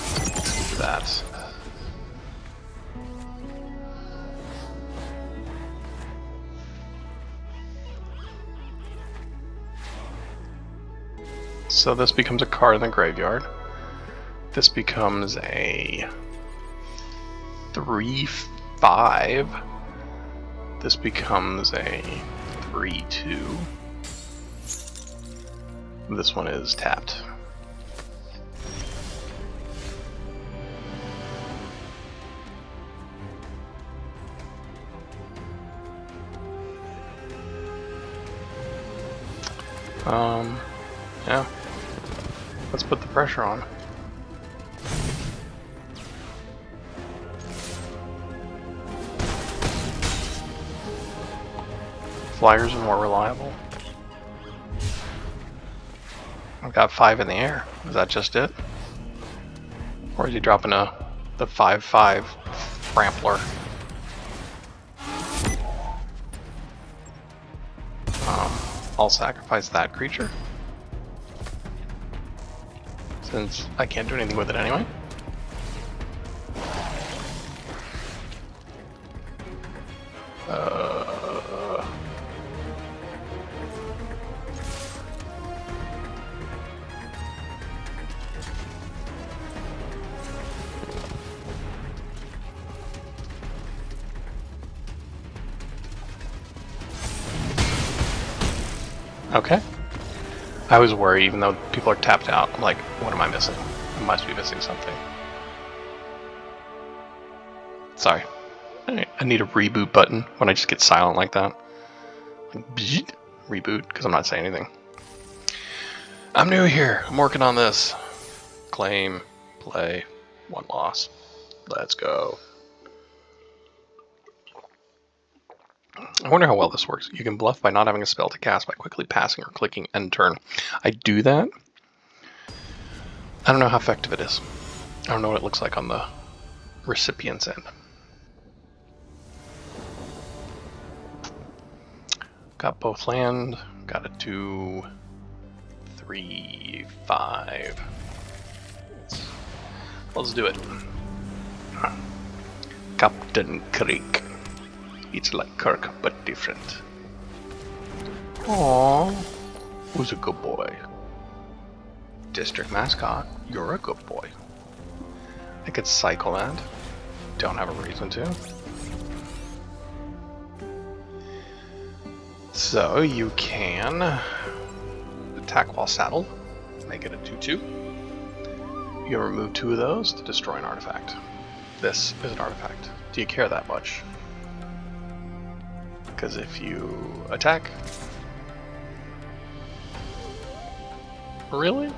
Speaker 1: let's do that. So this becomes a card in the graveyard. This becomes a 3/5. This becomes a 3/2. This one is tapped. Yeah. Let's put the pressure on. Flyers are more reliable. I've got 5 in the air. Is that just it? Or is he dropping the 5/5 Rampler? I'll sacrifice that creature, since I can't do anything with it anyway. Okay. I was worried, even though people are tapped out. I'm like, what am I missing? I must be missing something. Sorry. I need a reboot button when I just get silent like that. Like, bzz, reboot, because I'm not saying anything. I'm new here. I'm working on this. Claim, play, 1 loss. Let's go. I wonder how well this works. You can bluff by not having a spell to cast by quickly passing or clicking end turn. I do that. I don't know how effective it is. I don't know what it looks like on the recipient's end. Got both land. Got a 2, 3, 5. Let's do it. Captain Creek. It's like Kirk, but different. Aww. Who's a good boy? District mascot. You're a good boy. I could cycle that. Don't have a reason to. So you can attack while saddled. Make it a 2/2. You can remove 2 of those to destroy an artifact. This is an artifact. Do you care that much? Because if you attack... Really?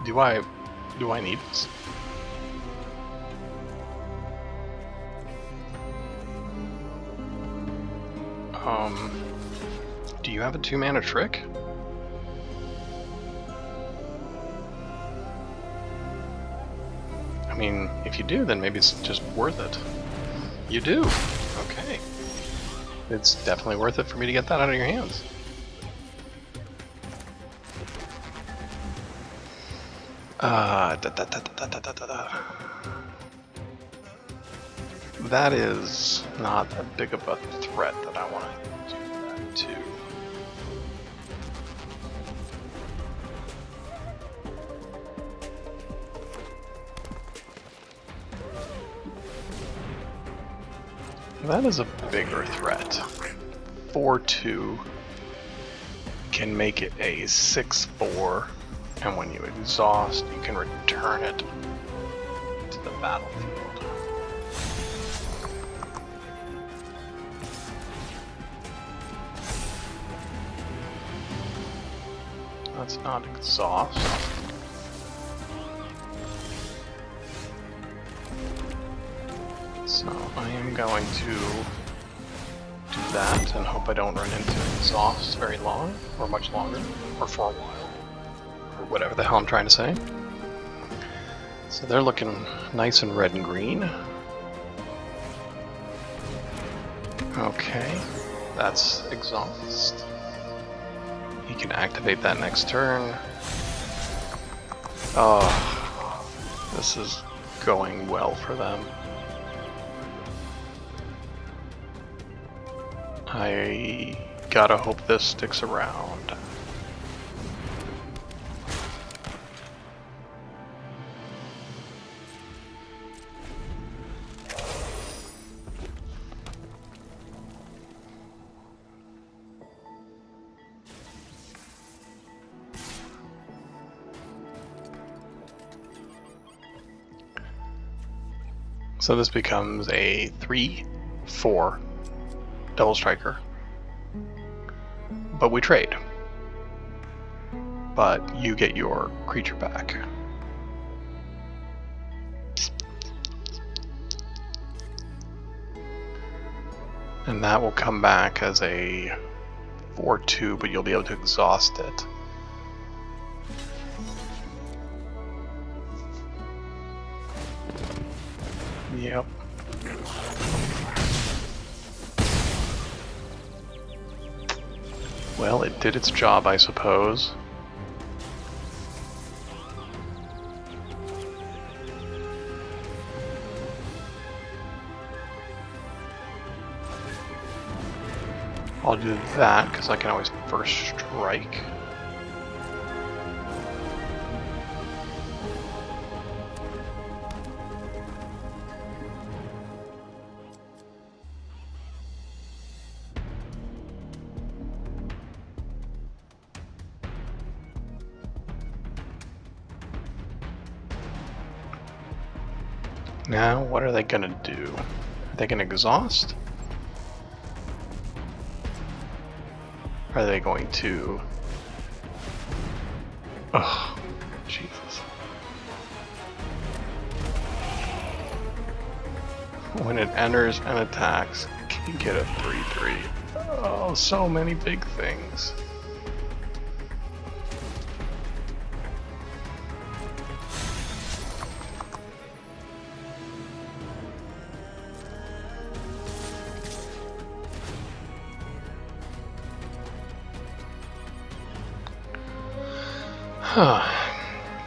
Speaker 1: Do I need this? Do you have a 2-mana trick? I mean, if you do, then maybe it's just worth it. You do? Okay. It's definitely worth it for me to get that out of your hands. That is not that big of a threat that I want to do that to. That is a bigger threat. 4/2 can make it a 6/4, and when you exhaust, you can return it to the battlefield. Let's not exhaust. So I am going to do that and hope I don't run into exhaust very long, or much longer, or for a while, or whatever the hell I'm trying to say. So they're looking nice and red and green. Okay, that's exhaust. He can activate that next turn. Oh, this is going well for them. I gotta hope this sticks around. So this becomes a 3/4 double striker. But we trade. But you get your creature back. And that will come back as a 4/2, but you'll be able to exhaust it. Yep. Well, it did its job, I suppose. I'll do that, because I can always first strike. Now, what are they gonna do? Are they gonna exhaust? Are they going to... Oh, Jesus. When it enters and attacks, it can get a 3/3. Oh, so many big things.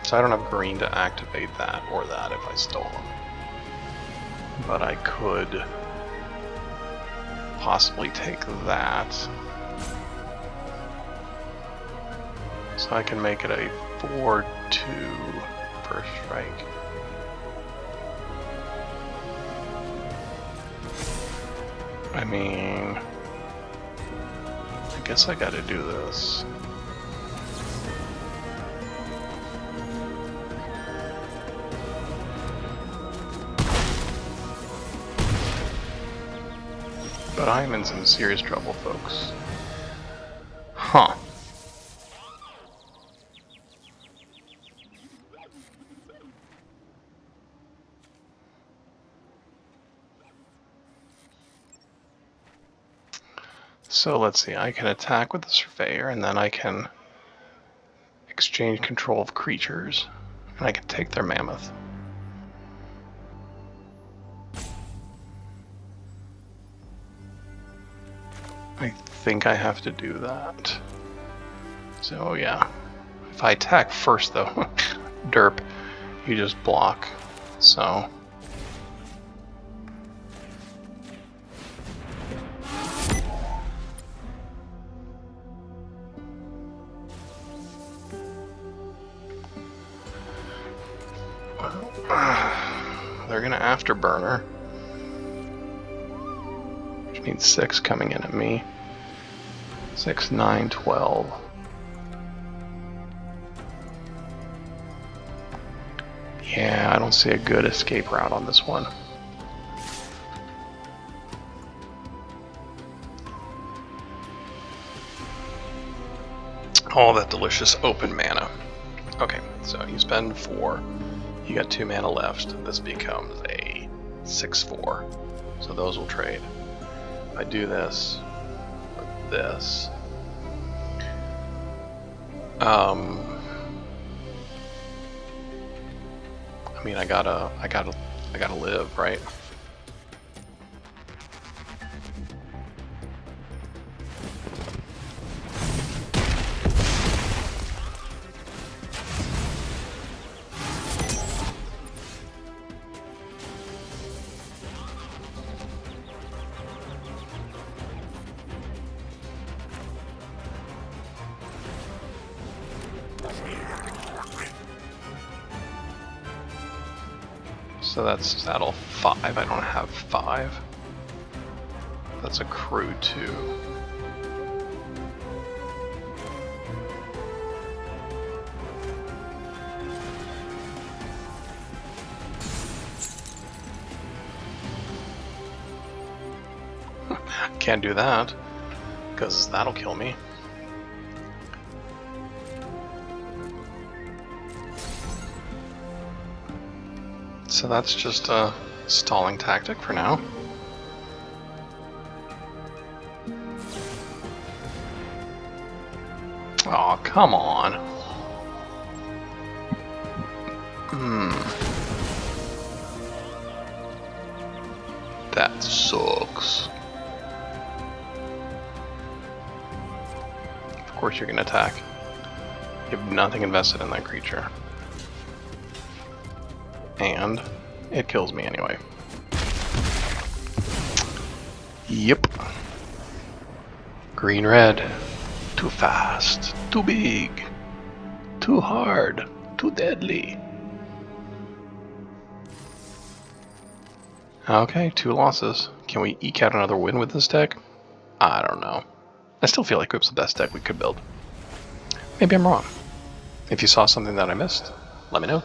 Speaker 1: So I don't have green to activate that or that if I stole them. But I could possibly take that. So I can make it a 4/2 first strike. I mean, I guess I gotta do this. But I'm in some serious trouble, folks. Huh. So let's see, I can attack with the Surveyor, and then I can exchange control of creatures, and I can take their Mammoth. I think I have to do that. So yeah, if I attack first though, derp, you just block, so. They're gonna afterburner. Means 6 coming in at me. 6, 9, 12. Yeah, I don't see a good escape route on this one. All that delicious open mana. Okay, so you spend 4. You got 2 mana left. This becomes a 6/4. So those will trade. If I do this with this, I mean, I gotta live, right? So that's saddle 5. I don't have 5. That's a crew 2. Can't do that, because that'll kill me. So that's just a stalling tactic for now. Oh, come on. That sucks. Of course you're gonna attack. You have nothing invested in that creature. And it kills me anyway. Yep. Green red. Too fast. Too big. Too hard. Too deadly. Okay, 2 losses. Can we eke out another win with this deck? I don't know. I still feel like Whip's the best deck we could build. Maybe I'm wrong. If you saw something that I missed, let me know.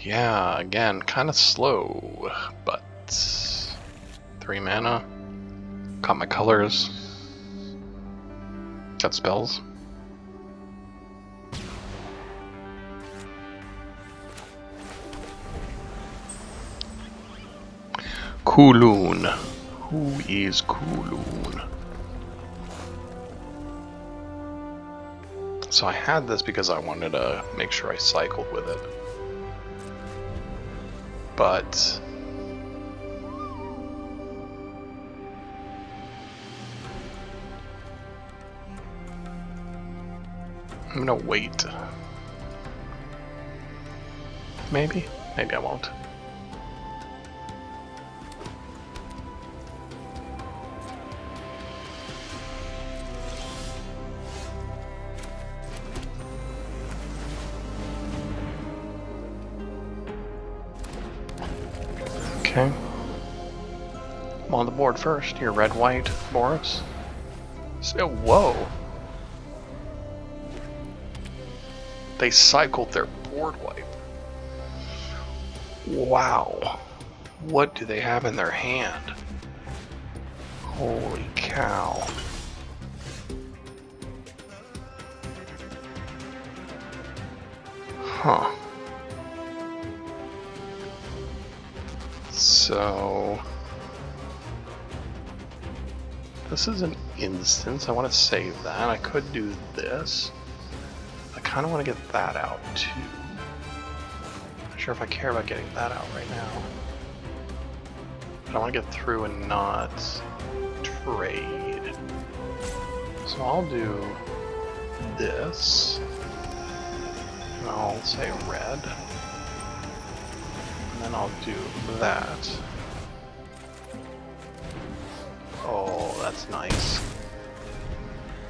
Speaker 1: Yeah, again, kind of slow, but 3 mana. Got my colors. Got spells. Kowloon. Who is Kowloon? So I had this because I wanted to make sure I cycled with it. But I'm gonna wait. Maybe I won't. Okay. I'm on the board first. You're red-white, Boris. So, whoa. They cycled their board wipe. Wow. What do they have in their hand? Holy cow. Huh. So this is an instance. I want to save that. I could do this. I kind of want to get that out too. Not sure if I care about getting that out right now. But I want to get through and not trade. So I'll do this. And I'll say red. And then I'll do that. Oh, that's nice.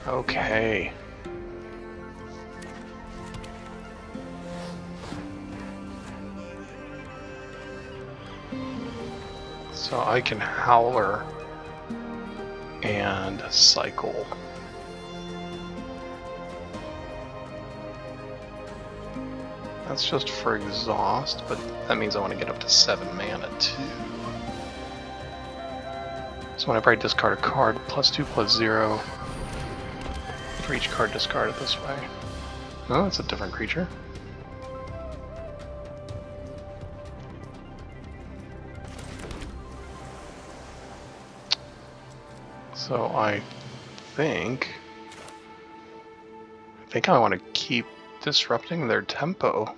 Speaker 1: Okay. So I can Howler and Cycle. That's just for exhaust, but that means I want to get up to 7 mana too. So whenever I discard a card, +2/+0 for each card discarded this way. Oh, that's a different creature. So I think I want to keep disrupting their tempo.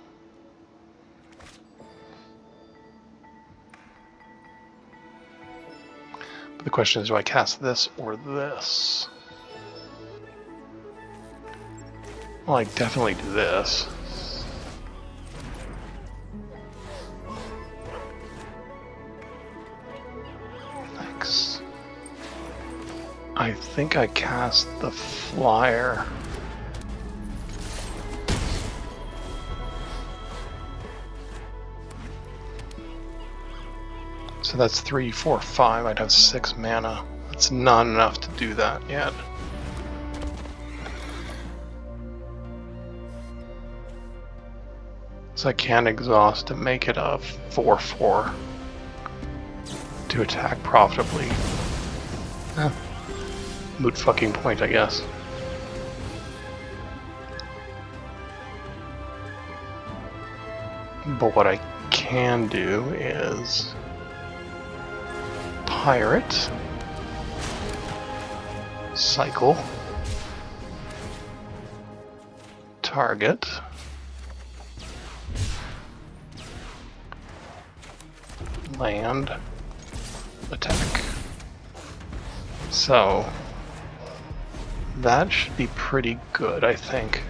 Speaker 1: But the question is, do I cast this or this? Well, I definitely do this. Next. I think I cast the flyer. So that's 3, 4, 5. I'd have 6 mana. That's not enough to do that yet. So I can exhaust to make it a 4/4 to attack profitably. Moot fucking point, I guess. But what I can do is pirate, cycle, target, land, attack. So that should be pretty good, I think.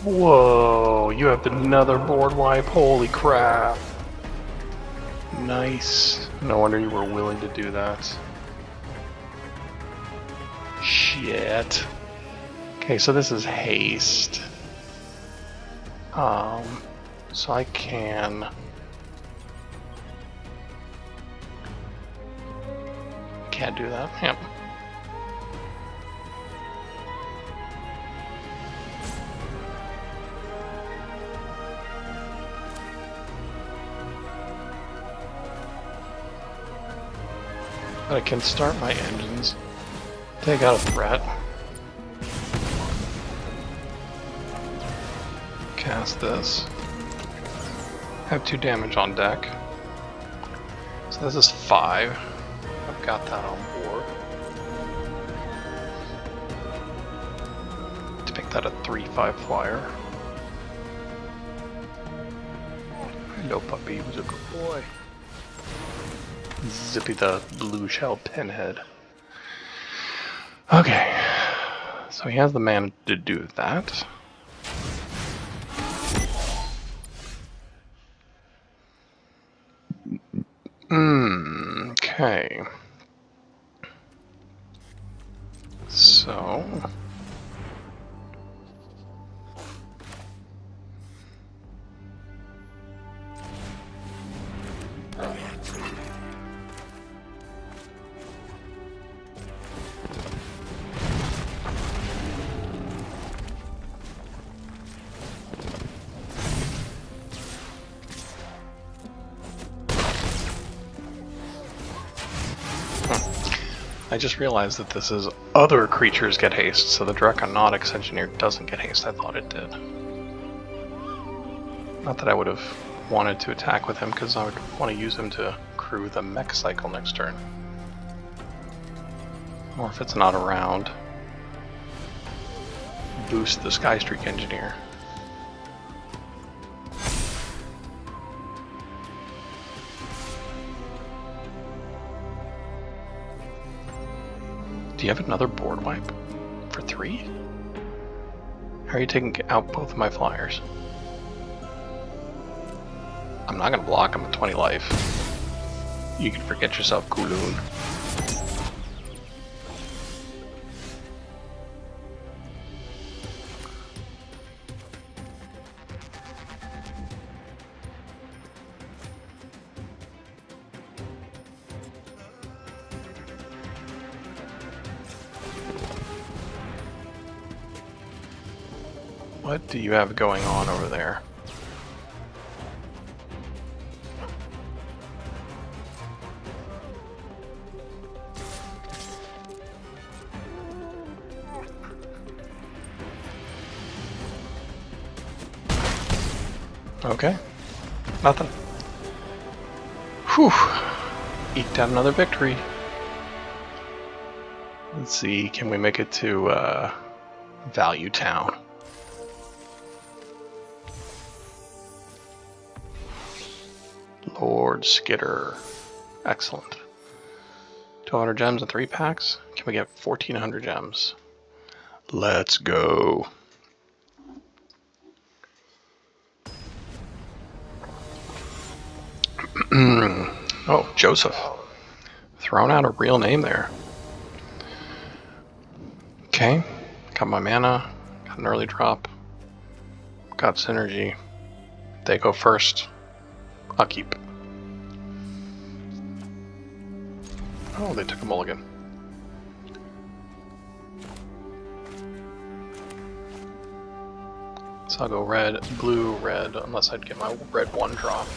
Speaker 1: Whoa, you have another board wipe, holy crap. Nice. No wonder you were willing to do that. Shit. Okay, so this is haste. So I can... Can't do that, yep. But I can start my engines, take out a threat, cast this, have 2 damage on deck. So this is 5. I've got that on board. To make that a 3/5 flyer. Hello puppy, who's a good boy. Zippy the blue shell pinhead. Okay, so he has the mana to do that. Okay. So... I just realized that this is other creatures get haste, so the Draconautics Engineer doesn't get haste. I thought it did. Not that I would have wanted to attack with him, because I would want to use him to crew the mech cycle next turn. Or if it's not around, boost the Skystreak Engineer. Do you have another board wipe for 3? How are you taking out both of my flyers? I'm not gonna block him at 20 life. You can forget yourself, Kowloon. What do you have going on over there? Okay, nothing. Whew, eked out another victory. Let's see, can we make it to Value Town? Lord Skitter. Excellent. 200 gems and 3 packs. Can we get 1,400 gems? Let's go. Oh, Joseph. Thrown out a real name there. Okay. Got my mana. Got an early drop. Got synergy. They go first. I'll keep. Oh, they took a mulligan. So I'll go red, blue, red, unless I'd get my red 1 drop.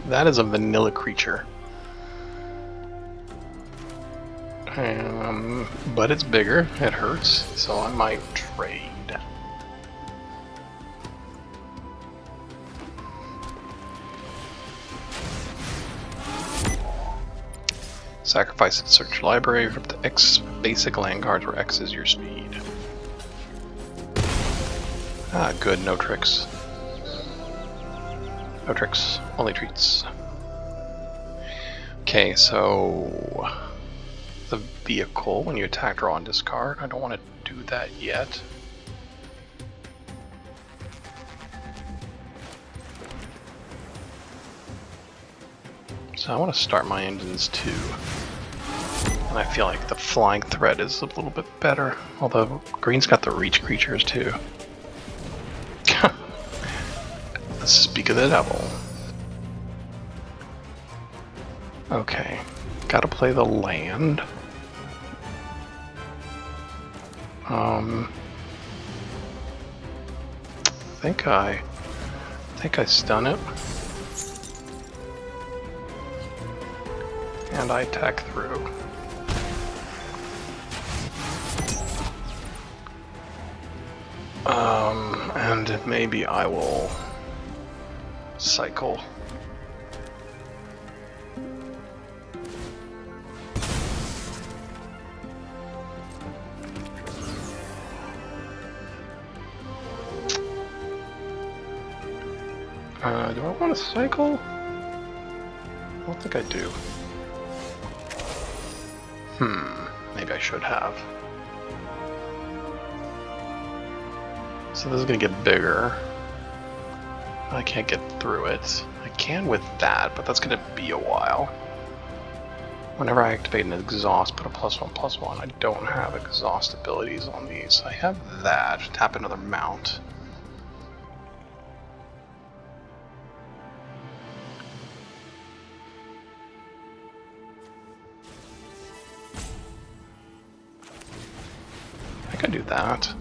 Speaker 1: That is a vanilla creature. But it's bigger, it hurts, so I might trade. Sacrifice it, search your library for the X basic land cards where X is your speed. Ah, good, no tricks. No tricks, only treats. Okay, so the vehicle, when you attack, draw, and discard. I don't want to do that yet. So I want to start my engines too. And I feel like the flying threat is a little bit better. Although green's got the reach creatures too. Speak of the devil. Okay, gotta play the land. I think I stun it. And I attack through. And maybe I will cycle. Do I want to cycle? I don't think I do. Maybe I should have. So this is gonna get bigger. I can't get through it. I can with that, but that's gonna be a while. Whenever I activate an exhaust, put a +1/+1. I don't have exhaust abilities on these. I have that. Tap another mount. I can do that.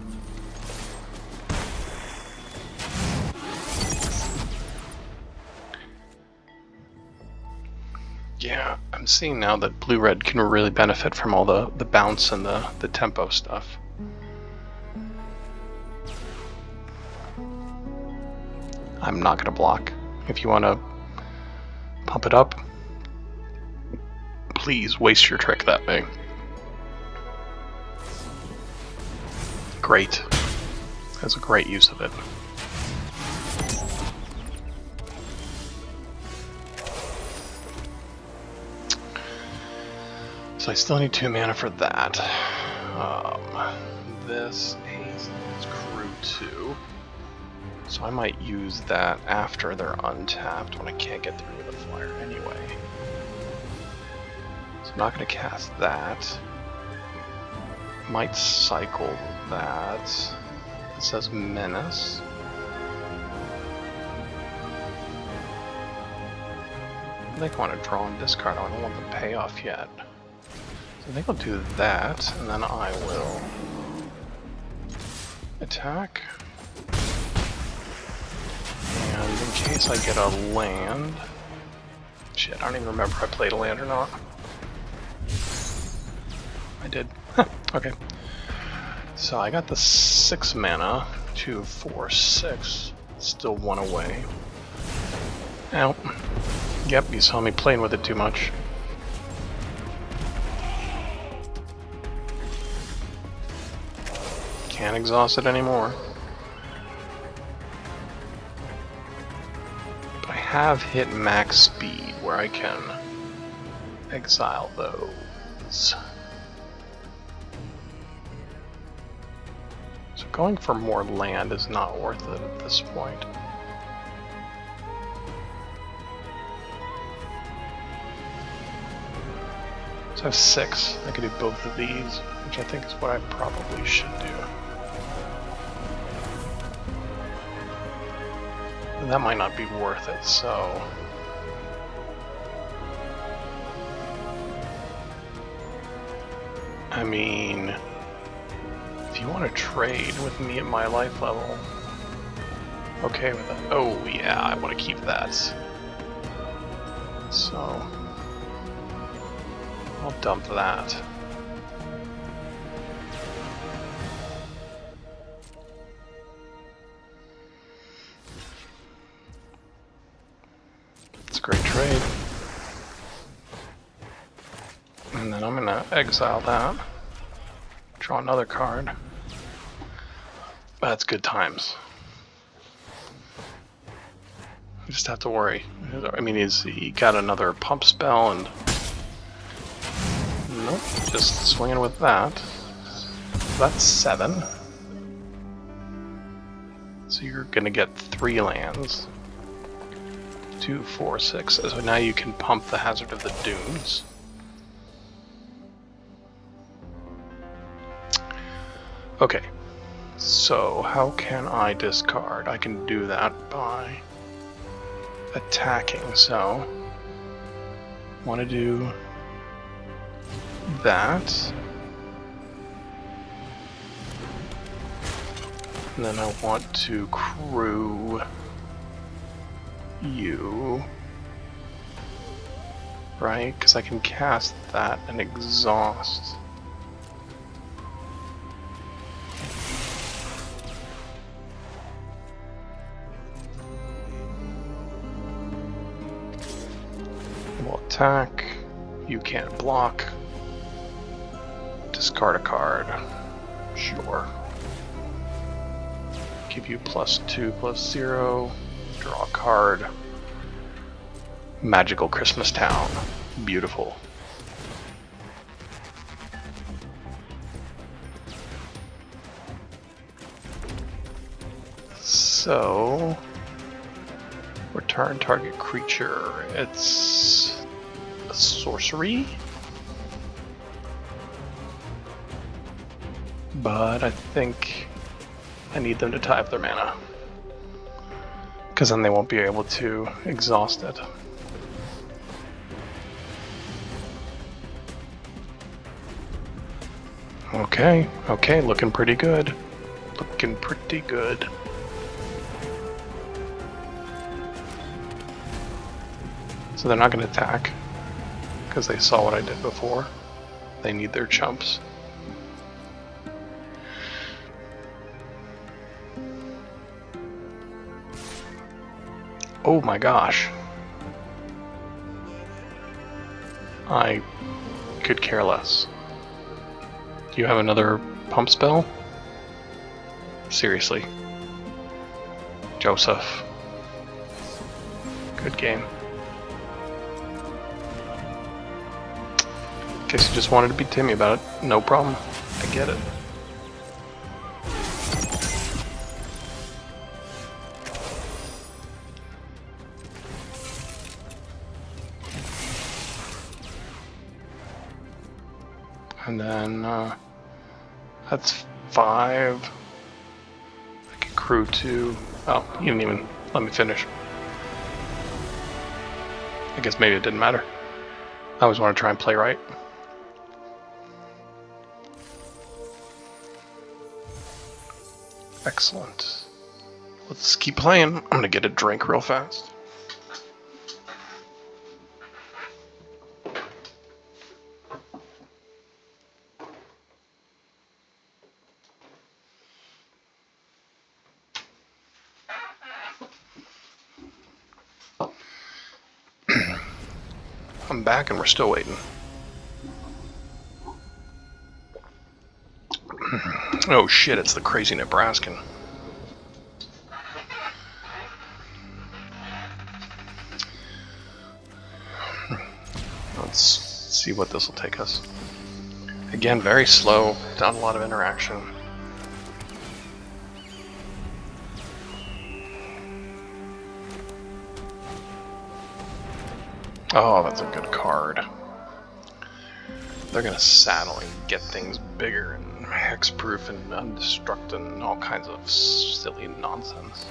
Speaker 1: Yeah, I'm seeing now that blue-red can really benefit from all the bounce and the tempo stuff. I'm not going to block. If you want to pump it up, please waste your trick that way. Great. That's a great use of it. So I still need 2 mana for that. This is crew 2. So I might use that after they're untapped when I can't get through with a flyer anyway. So I'm not going to cast that. Might cycle that. It says Menace. I think I want to draw and discard. I don't want the payoff yet. So I think I'll do that, and then I will attack. And in case I get a land... Shit, I don't even remember if I played a land or not. I did. Okay. So I got the 6 mana, 2, 4, 6. Still 1 away. Ow. Yep, you saw me playing with it too much. Can't exhaust it anymore. But I have hit max speed where I can exile those. So going for more land is not worth it at this point. So I have 6. I could do both of these, which I think is what I probably should do. And that might not be worth it, so... I mean... If you want to trade with me at my life level... Okay with that. Oh yeah, I want to keep that. So... I'll dump that. It's a great trade. And then I'm gonna exile that. Draw another card. That's good times. You just have to worry. I mean, he got another pump spell and... Nope, just swinging with that. That's 7. So you're gonna get 3 lands. 2, 4, 6. So now you can pump the Hazard of the Dunes. Okay, so how can I discard? I can do that by attacking, so want to do that, and then I want to crew you, right? Because I can cast that and exhaust. We'll attack. You can't block. Discard a card. Sure. Give you +2/+0. Draw a card. Magical Christmas Town. Beautiful. So, return target creature. It's a sorcery. But I think I need them to tie up their mana, because then they won't be able to exhaust it. Okay, okay, looking pretty good. Looking pretty good. So they're not going to attack, because they saw what I did before. They need their chumps. Oh my gosh. I could care less. Do you have another pump spell? Seriously. Joseph. Good game. In case you just wanted to be Timmy about it, no problem. I get it. And then that's 5. I can crew 2. Oh, you didn't even let me finish. I guess maybe it didn't matter. I always want to try and play right. Excellent. Let's keep playing. I'm gonna get a drink real fast. I'm back and we're still waiting. Oh shit, it's the crazy Nebraskan. Let's see what this will take us. Again, very slow, not a lot of interaction. Oh, that's a good card. They're gonna saddle and get things bigger and hexproof and undestruct and all kinds of silly nonsense.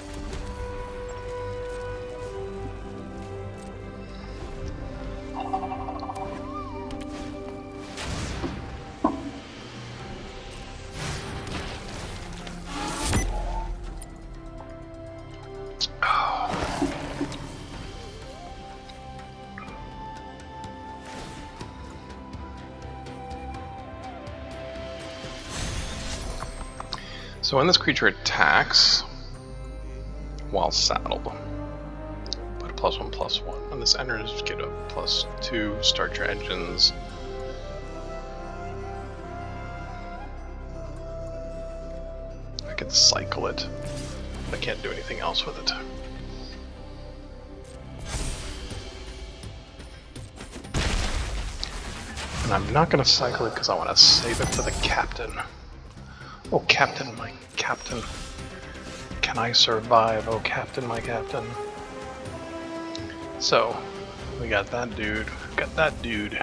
Speaker 1: So when this creature attacks while saddled, put a +1/+1. When this enters, get a +2, start your engines. I could cycle it, but I can't do anything else with it. And I'm not going to cycle it because I want to save it for the captain. Oh, Captain, my Captain. Can I survive? Oh, Captain, my Captain. So, we got that dude. Got that dude.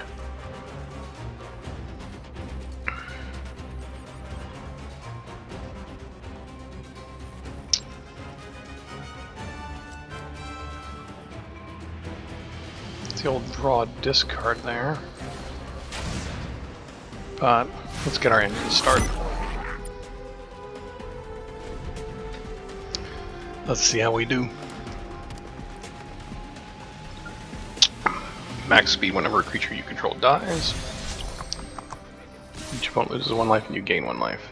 Speaker 1: It's the old draw discard there. But, let's get our engine started. Let's see how we do. Max speed whenever a creature you control dies. Each opponent loses 1 life and you gain 1 life.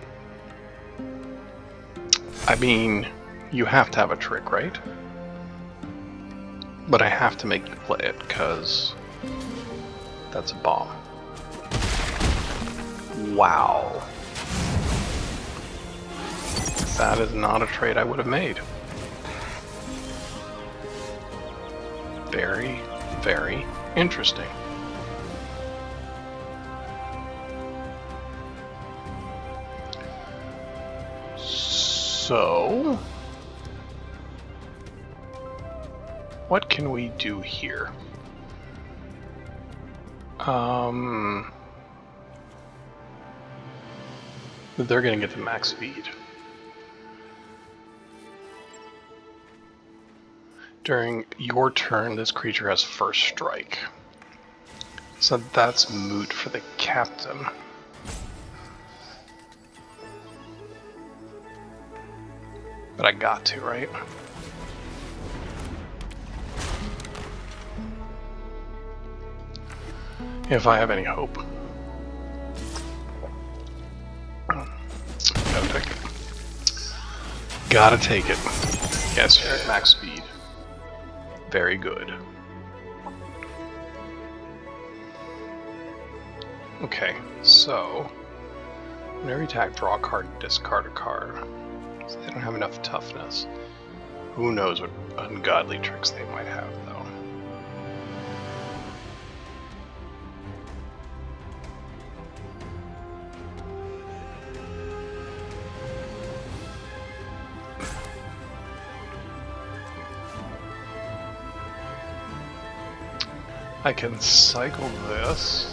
Speaker 1: I mean, you have to have a trick, right? But I have to make you play it, because that's a bomb. Wow. That is not a trade I would have made. Very, very interesting. So, what can we do here? They're gonna get to max speed. During your turn, this creature has first strike. So that's moot for the captain. But I got to, right? If I have any hope. Gotta take it. Gotta take it. Yes, you're at max speed. Very good. Okay, so whenever you attack, draw a card, discard a card. So they don't have enough toughness. Who knows what ungodly tricks they might have, though. I can cycle this.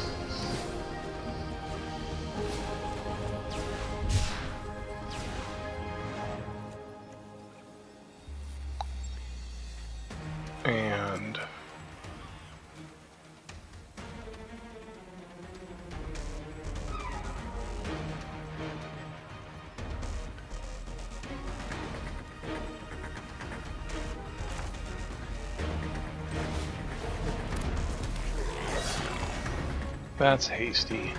Speaker 1: And that's hasty.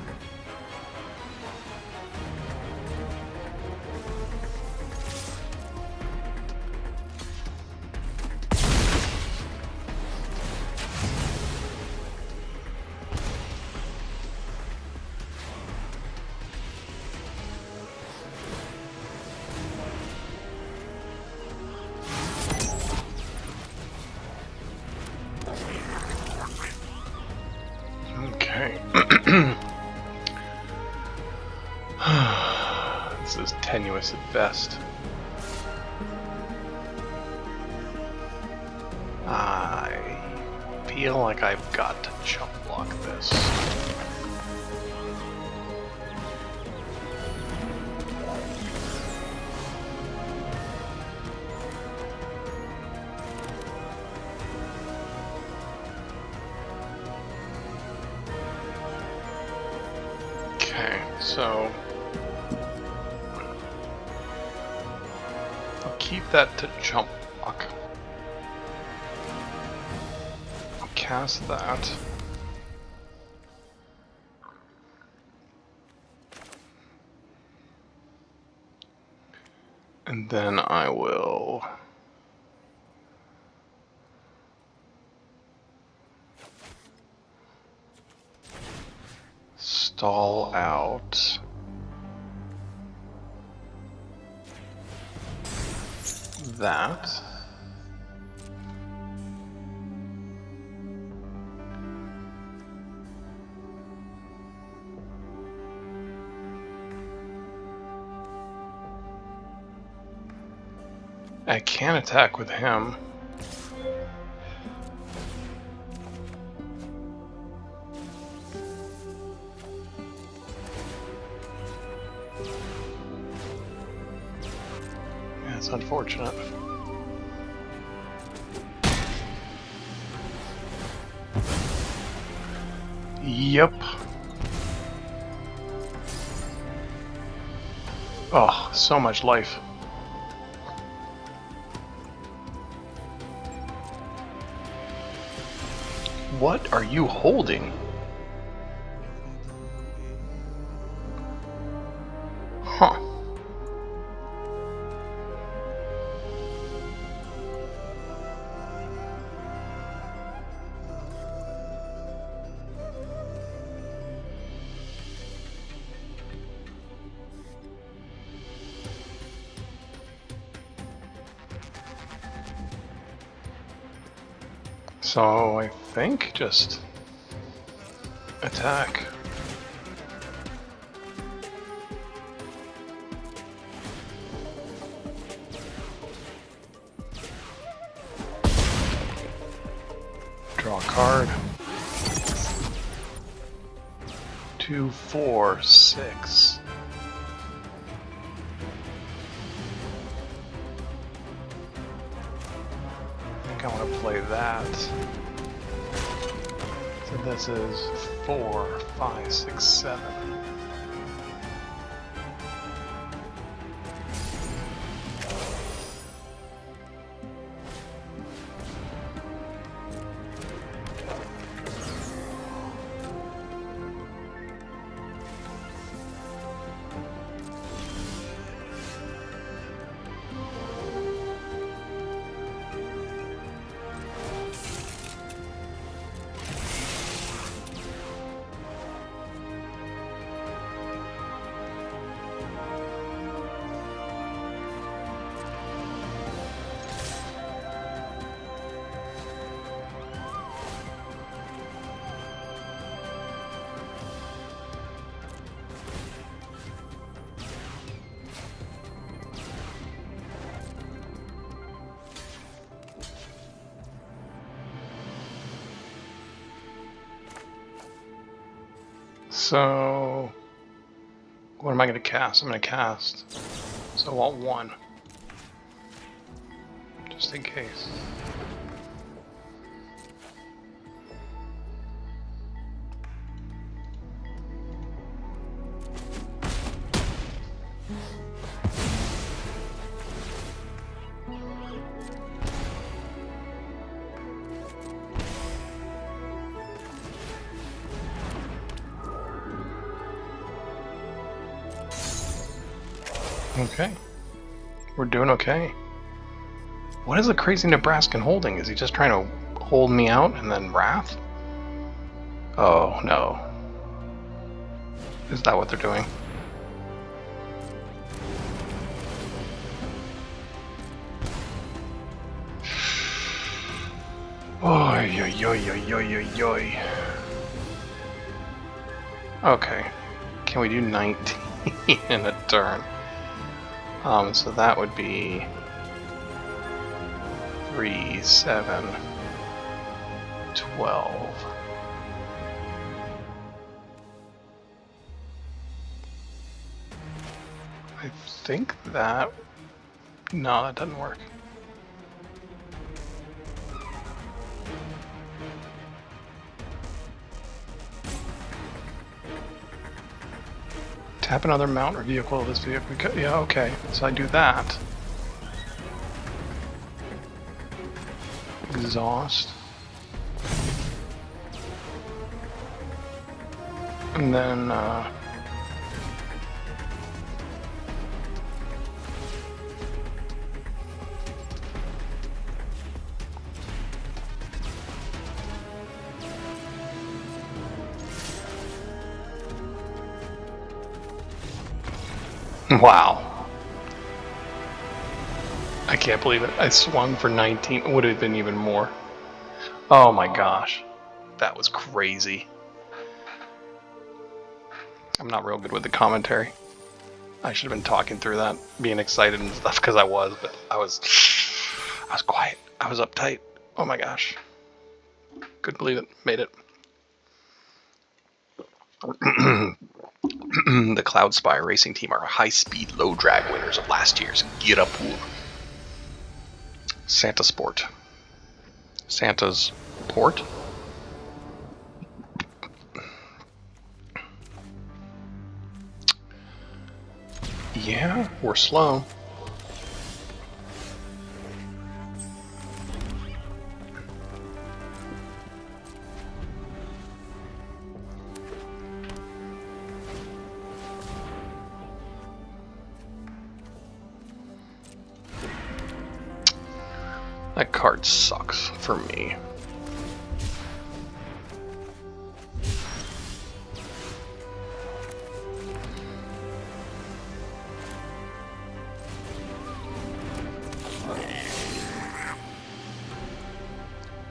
Speaker 1: Okay. This is tenuous at best. I feel like I've got to jump block this. Okay, so I'll keep that to jump block. I'll cast that. And then I will stall out that. I can attack with him. Yeah, it's unfortunate. Yep. Oh, so much life. What are you holding? Huh. So I think just attack. Draw a card. 2, 4, 6. I think I want to play that. So this is 4, 5, 6, 7. So, what am I going to cast? I'm going to cast. So I want 1. Just in case. Okay. We're doing okay. What is the crazy Nebraskan holding? Is he just trying to hold me out and then wrath? Oh, no. Is that what they're doing? Oy, oy, oy, oy, oy, oy, oy. Okay. Can we do 19 in a turn? So that would be 3, 7, 12. I think that... No, that doesn't work. Tap another mount or vehicle of this vehicle. Yeah, okay. So I do that. Exhaust. And then, wow. I can't believe it. I swung for 19. It would have been even more. Oh my gosh. That was crazy. I'm not real good with the commentary. I should have been talking through that, being excited and stuff, because I was, but I was quiet. I was uptight. Oh my gosh. Couldn't believe it. Made it. The Cloud Spire Racing Team are high-speed, low-drag winners of last year's Girapur Santa Sport. Santa's Port? Yeah, we're slow. That card sucks for me.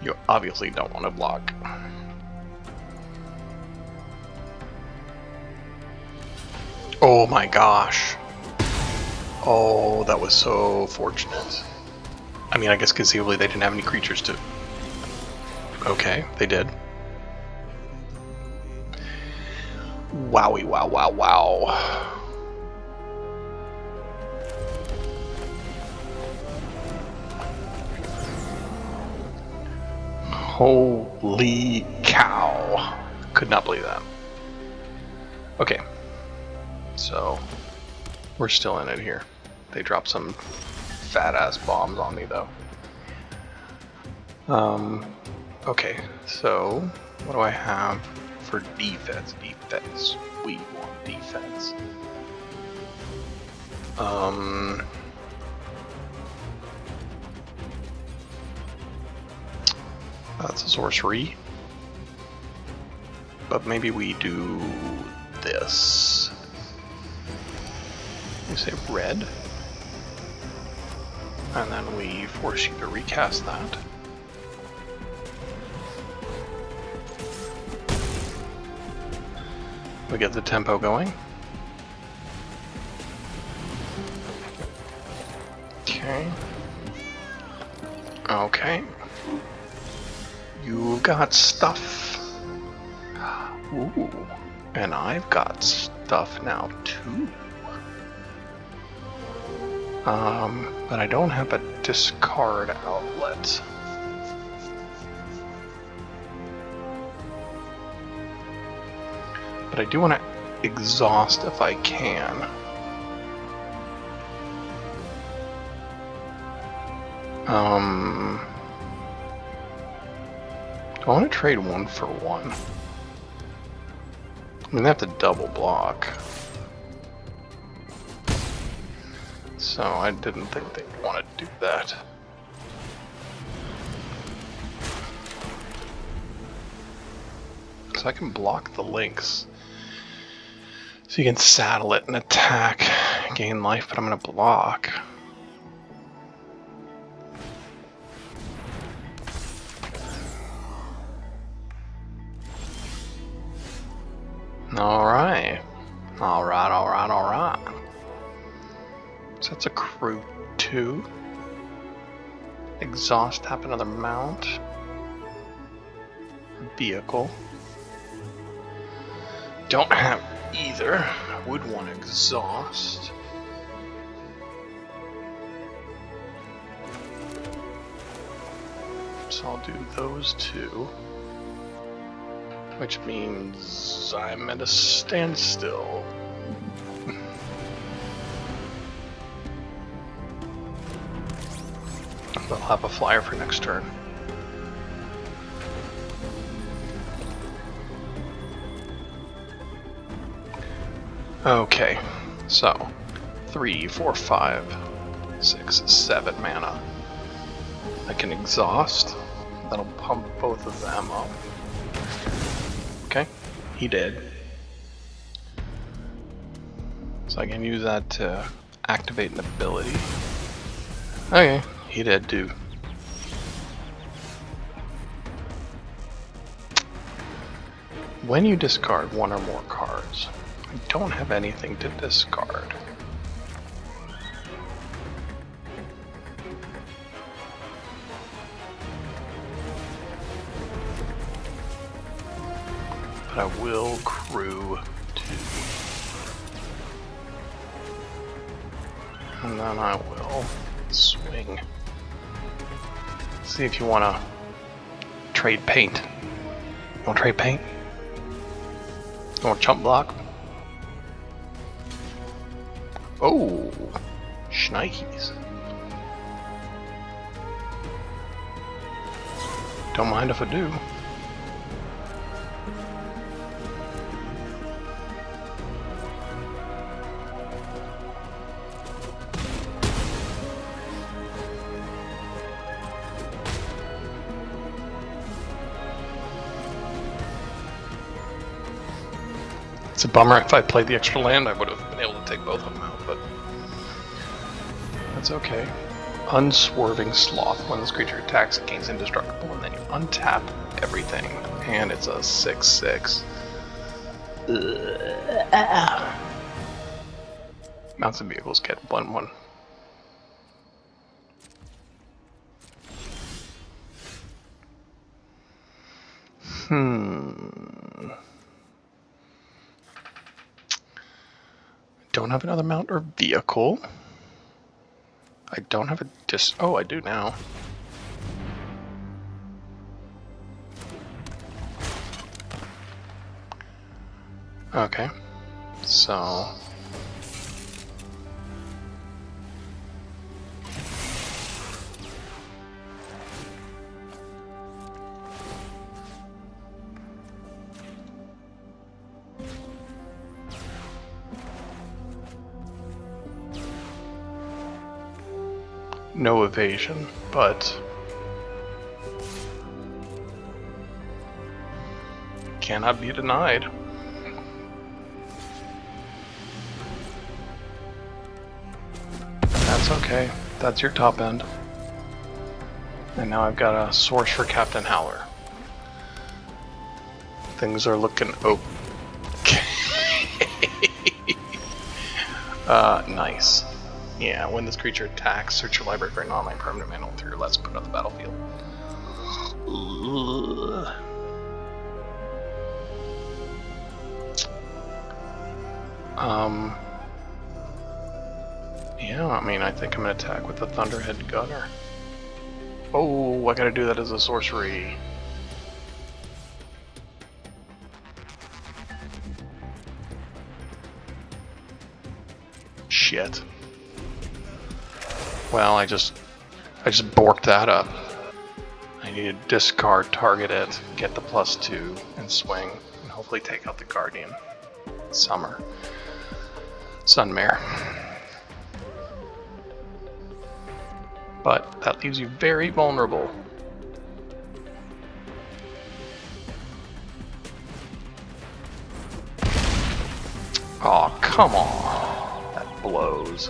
Speaker 1: You obviously don't want to block. Oh my gosh. Oh, that was so fortunate. I mean, I guess conceivably they didn't have any creatures to... Okay, they did. Wowie, wow, wow, wow. Holy cow. Could not believe that. Okay. So, we're still in it here. They dropped some fat-ass bombs on me, though. Okay, so what do I have for defense? Defense. We want defense. That's a sorcery. But maybe we do this. We say red. And then we force you to recast that. We get the tempo going. Okay. Okay. You've got stuff. Ooh. And I've got stuff now too. But I don't have a discard outlet. But I do want to exhaust if I can. Do I want to trade 1 for 1? I mean, they have to double block. So I didn't think they'd want to do that. So I can block the links. So you can saddle it and attack, gain life, but I'm going to block. Alright. Alright. So that's a crew 2. Exhaust, tap another mount. Vehicle. Don't have either. I would want to exhaust. So I'll do those 2. Which means I'm at a standstill. I'll have a flyer for next turn. Okay, so 3, 4, 5, 6, 7 mana. I can exhaust. That'll pump both of them up. Okay, he did. So I can use that to activate an ability. Okay, he did too. When you discard 1 or more cards, I don't have anything to discard. But I will crew 2. And then I will swing. See if you want to trade paint. You want to trade paint? You want chump block? Oh, shnikes. Don't mind if I do. It's a bummer. If I played the extra land, I would have been able to take both of them out, but that's okay. Unswerving Sloth. When this creature attacks, it gains indestructible, and then you untap everything. And it's a 6/6. Mounts and vehicles get 1/1. Don't have another mount or vehicle. I don't have a oh, I do now. Okay, so no evasion, but cannot be denied. That's okay. That's your top end. And now I've got a source for Captain Howler. Things are looking okay. Nice. Yeah, when this creature attacks, search your library for an online permanent mana with 3 or less, put it on the battlefield. Ugh. Yeah, I mean, I think I'm gonna attack with the Thunderhead Gunner. Oh, I gotta do that as a sorcery. Shit. Well, I just borked that up. I need to discard, target it, get the +2, and swing, and hopefully take out the Guardian. Summer. Sunmare. But that leaves you very vulnerable. Aw, oh, come on. That blows.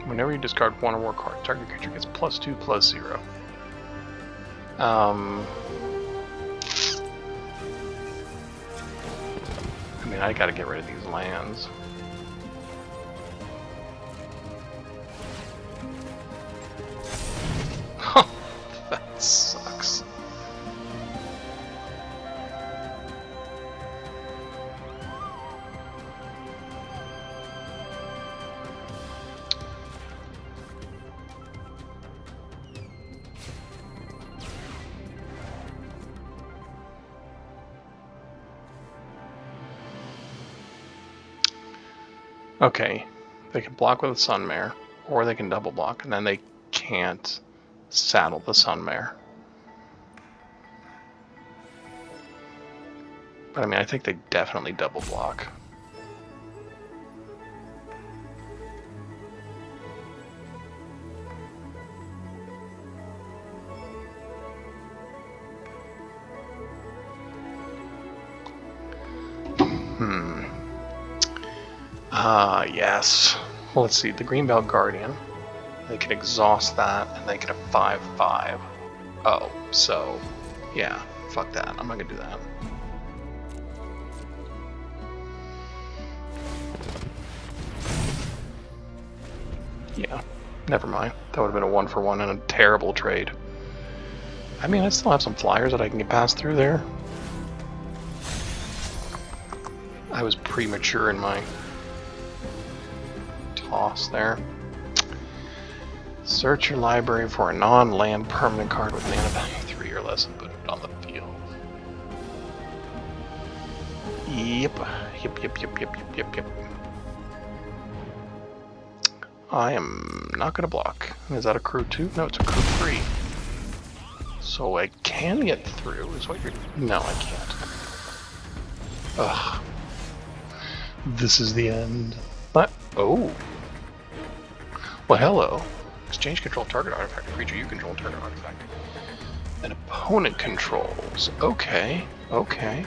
Speaker 1: Whenever you discard one or more cards, target creature gets +2/+0. I mean, I gotta get rid of these lands. That sucks. Okay, they can block with a Sunmare, or they can double block, and then they can't saddle the Sunmare. But I mean, I think they definitely double block. Yes. Well, let's see. The Greenbelt Guardian. They can exhaust that, and they get a 5/5. Oh, so yeah. Fuck that. I'm not gonna do that. Yeah. Never mind. That would have been a 1-for-1 and a terrible trade. I mean, I still have some flyers that I can get passed through there. I was premature in my toss there. Search your library for a non-land permanent card with mana value 3 or less and put it on the field. Yep. I am not going to block. Is that a crew 2? No, it's a crew 3. So I can get through, is what you're... No, I can't. Ugh. This is the end. But, oh. Well, hello. Exchange control target artifact. A creature you control target artifact. An opponent controls. Okay. Okay.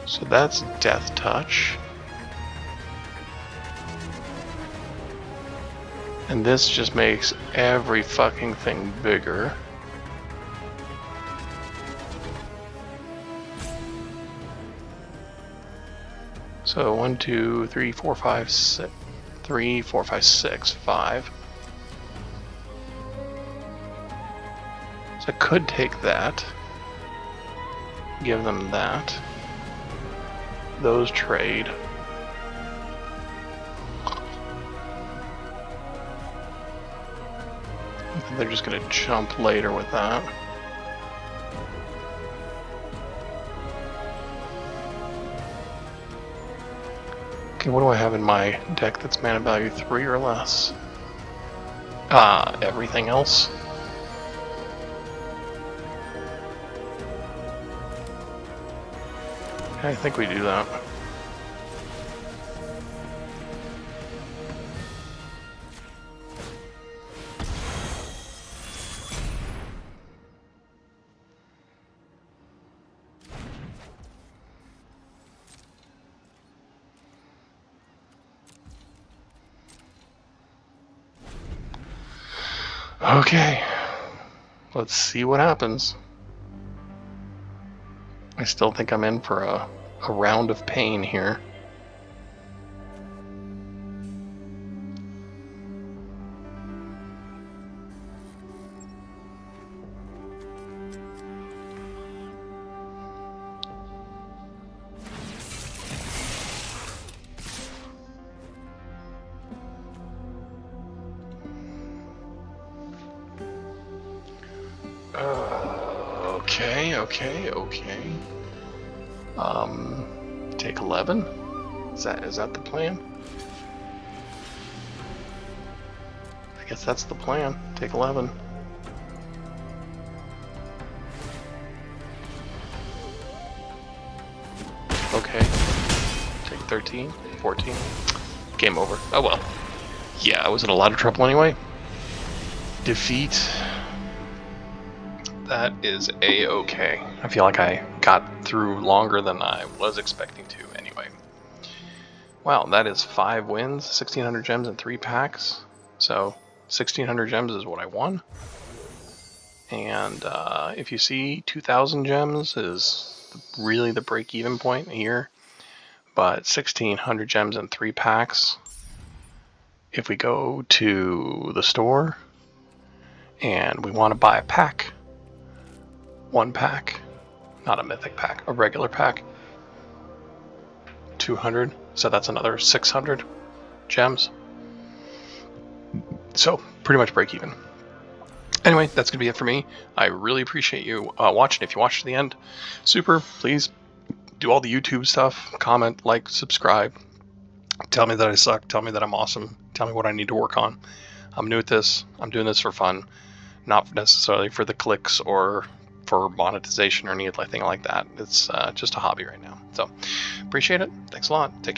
Speaker 1: So that's Death Touch. And this just makes every fucking thing bigger. So 1, 2, 3, 4, 5, 6. 3, 4, 5, 6, 5. So I could take that. Give them that. Those trade. They're just gonna jump later with that. Okay, what do I have in my deck that's mana value 3 or less? Everything else. I think we do that. Okay, let's see what happens. I still think I'm in for a round of pain here. Okay. Take 11? Is that the plan? I guess that's the plan. Take 11. Okay. Take 13, 14. Game over. Oh well. Yeah, I was in a lot of trouble anyway. Defeat. That is a-okay. I feel like I got through longer than I was expecting to anyway. Wow, that is 5 wins, 1,600 gems and 3 packs. So 1,600 gems is what I won. And if you see 2,000 gems is really the break-even point here. But 1,600 gems and 3 packs. If we go to the store and we want to buy a pack, 1 pack, not a mythic pack, a regular pack, 200, so that's another 600 gems. So pretty much break even. Anyway, that's gonna be it for me. I really appreciate you watching. If you watched to the end, super. Please do all the YouTube stuff, comment, like, subscribe, tell me that I suck, tell me that I'm awesome, tell me what I need to work on. I'm new at this, I'm doing this for fun, not necessarily for the clicks or for monetization or anything like that. It's just a hobby right now. So appreciate it. Thanks a lot. Take care.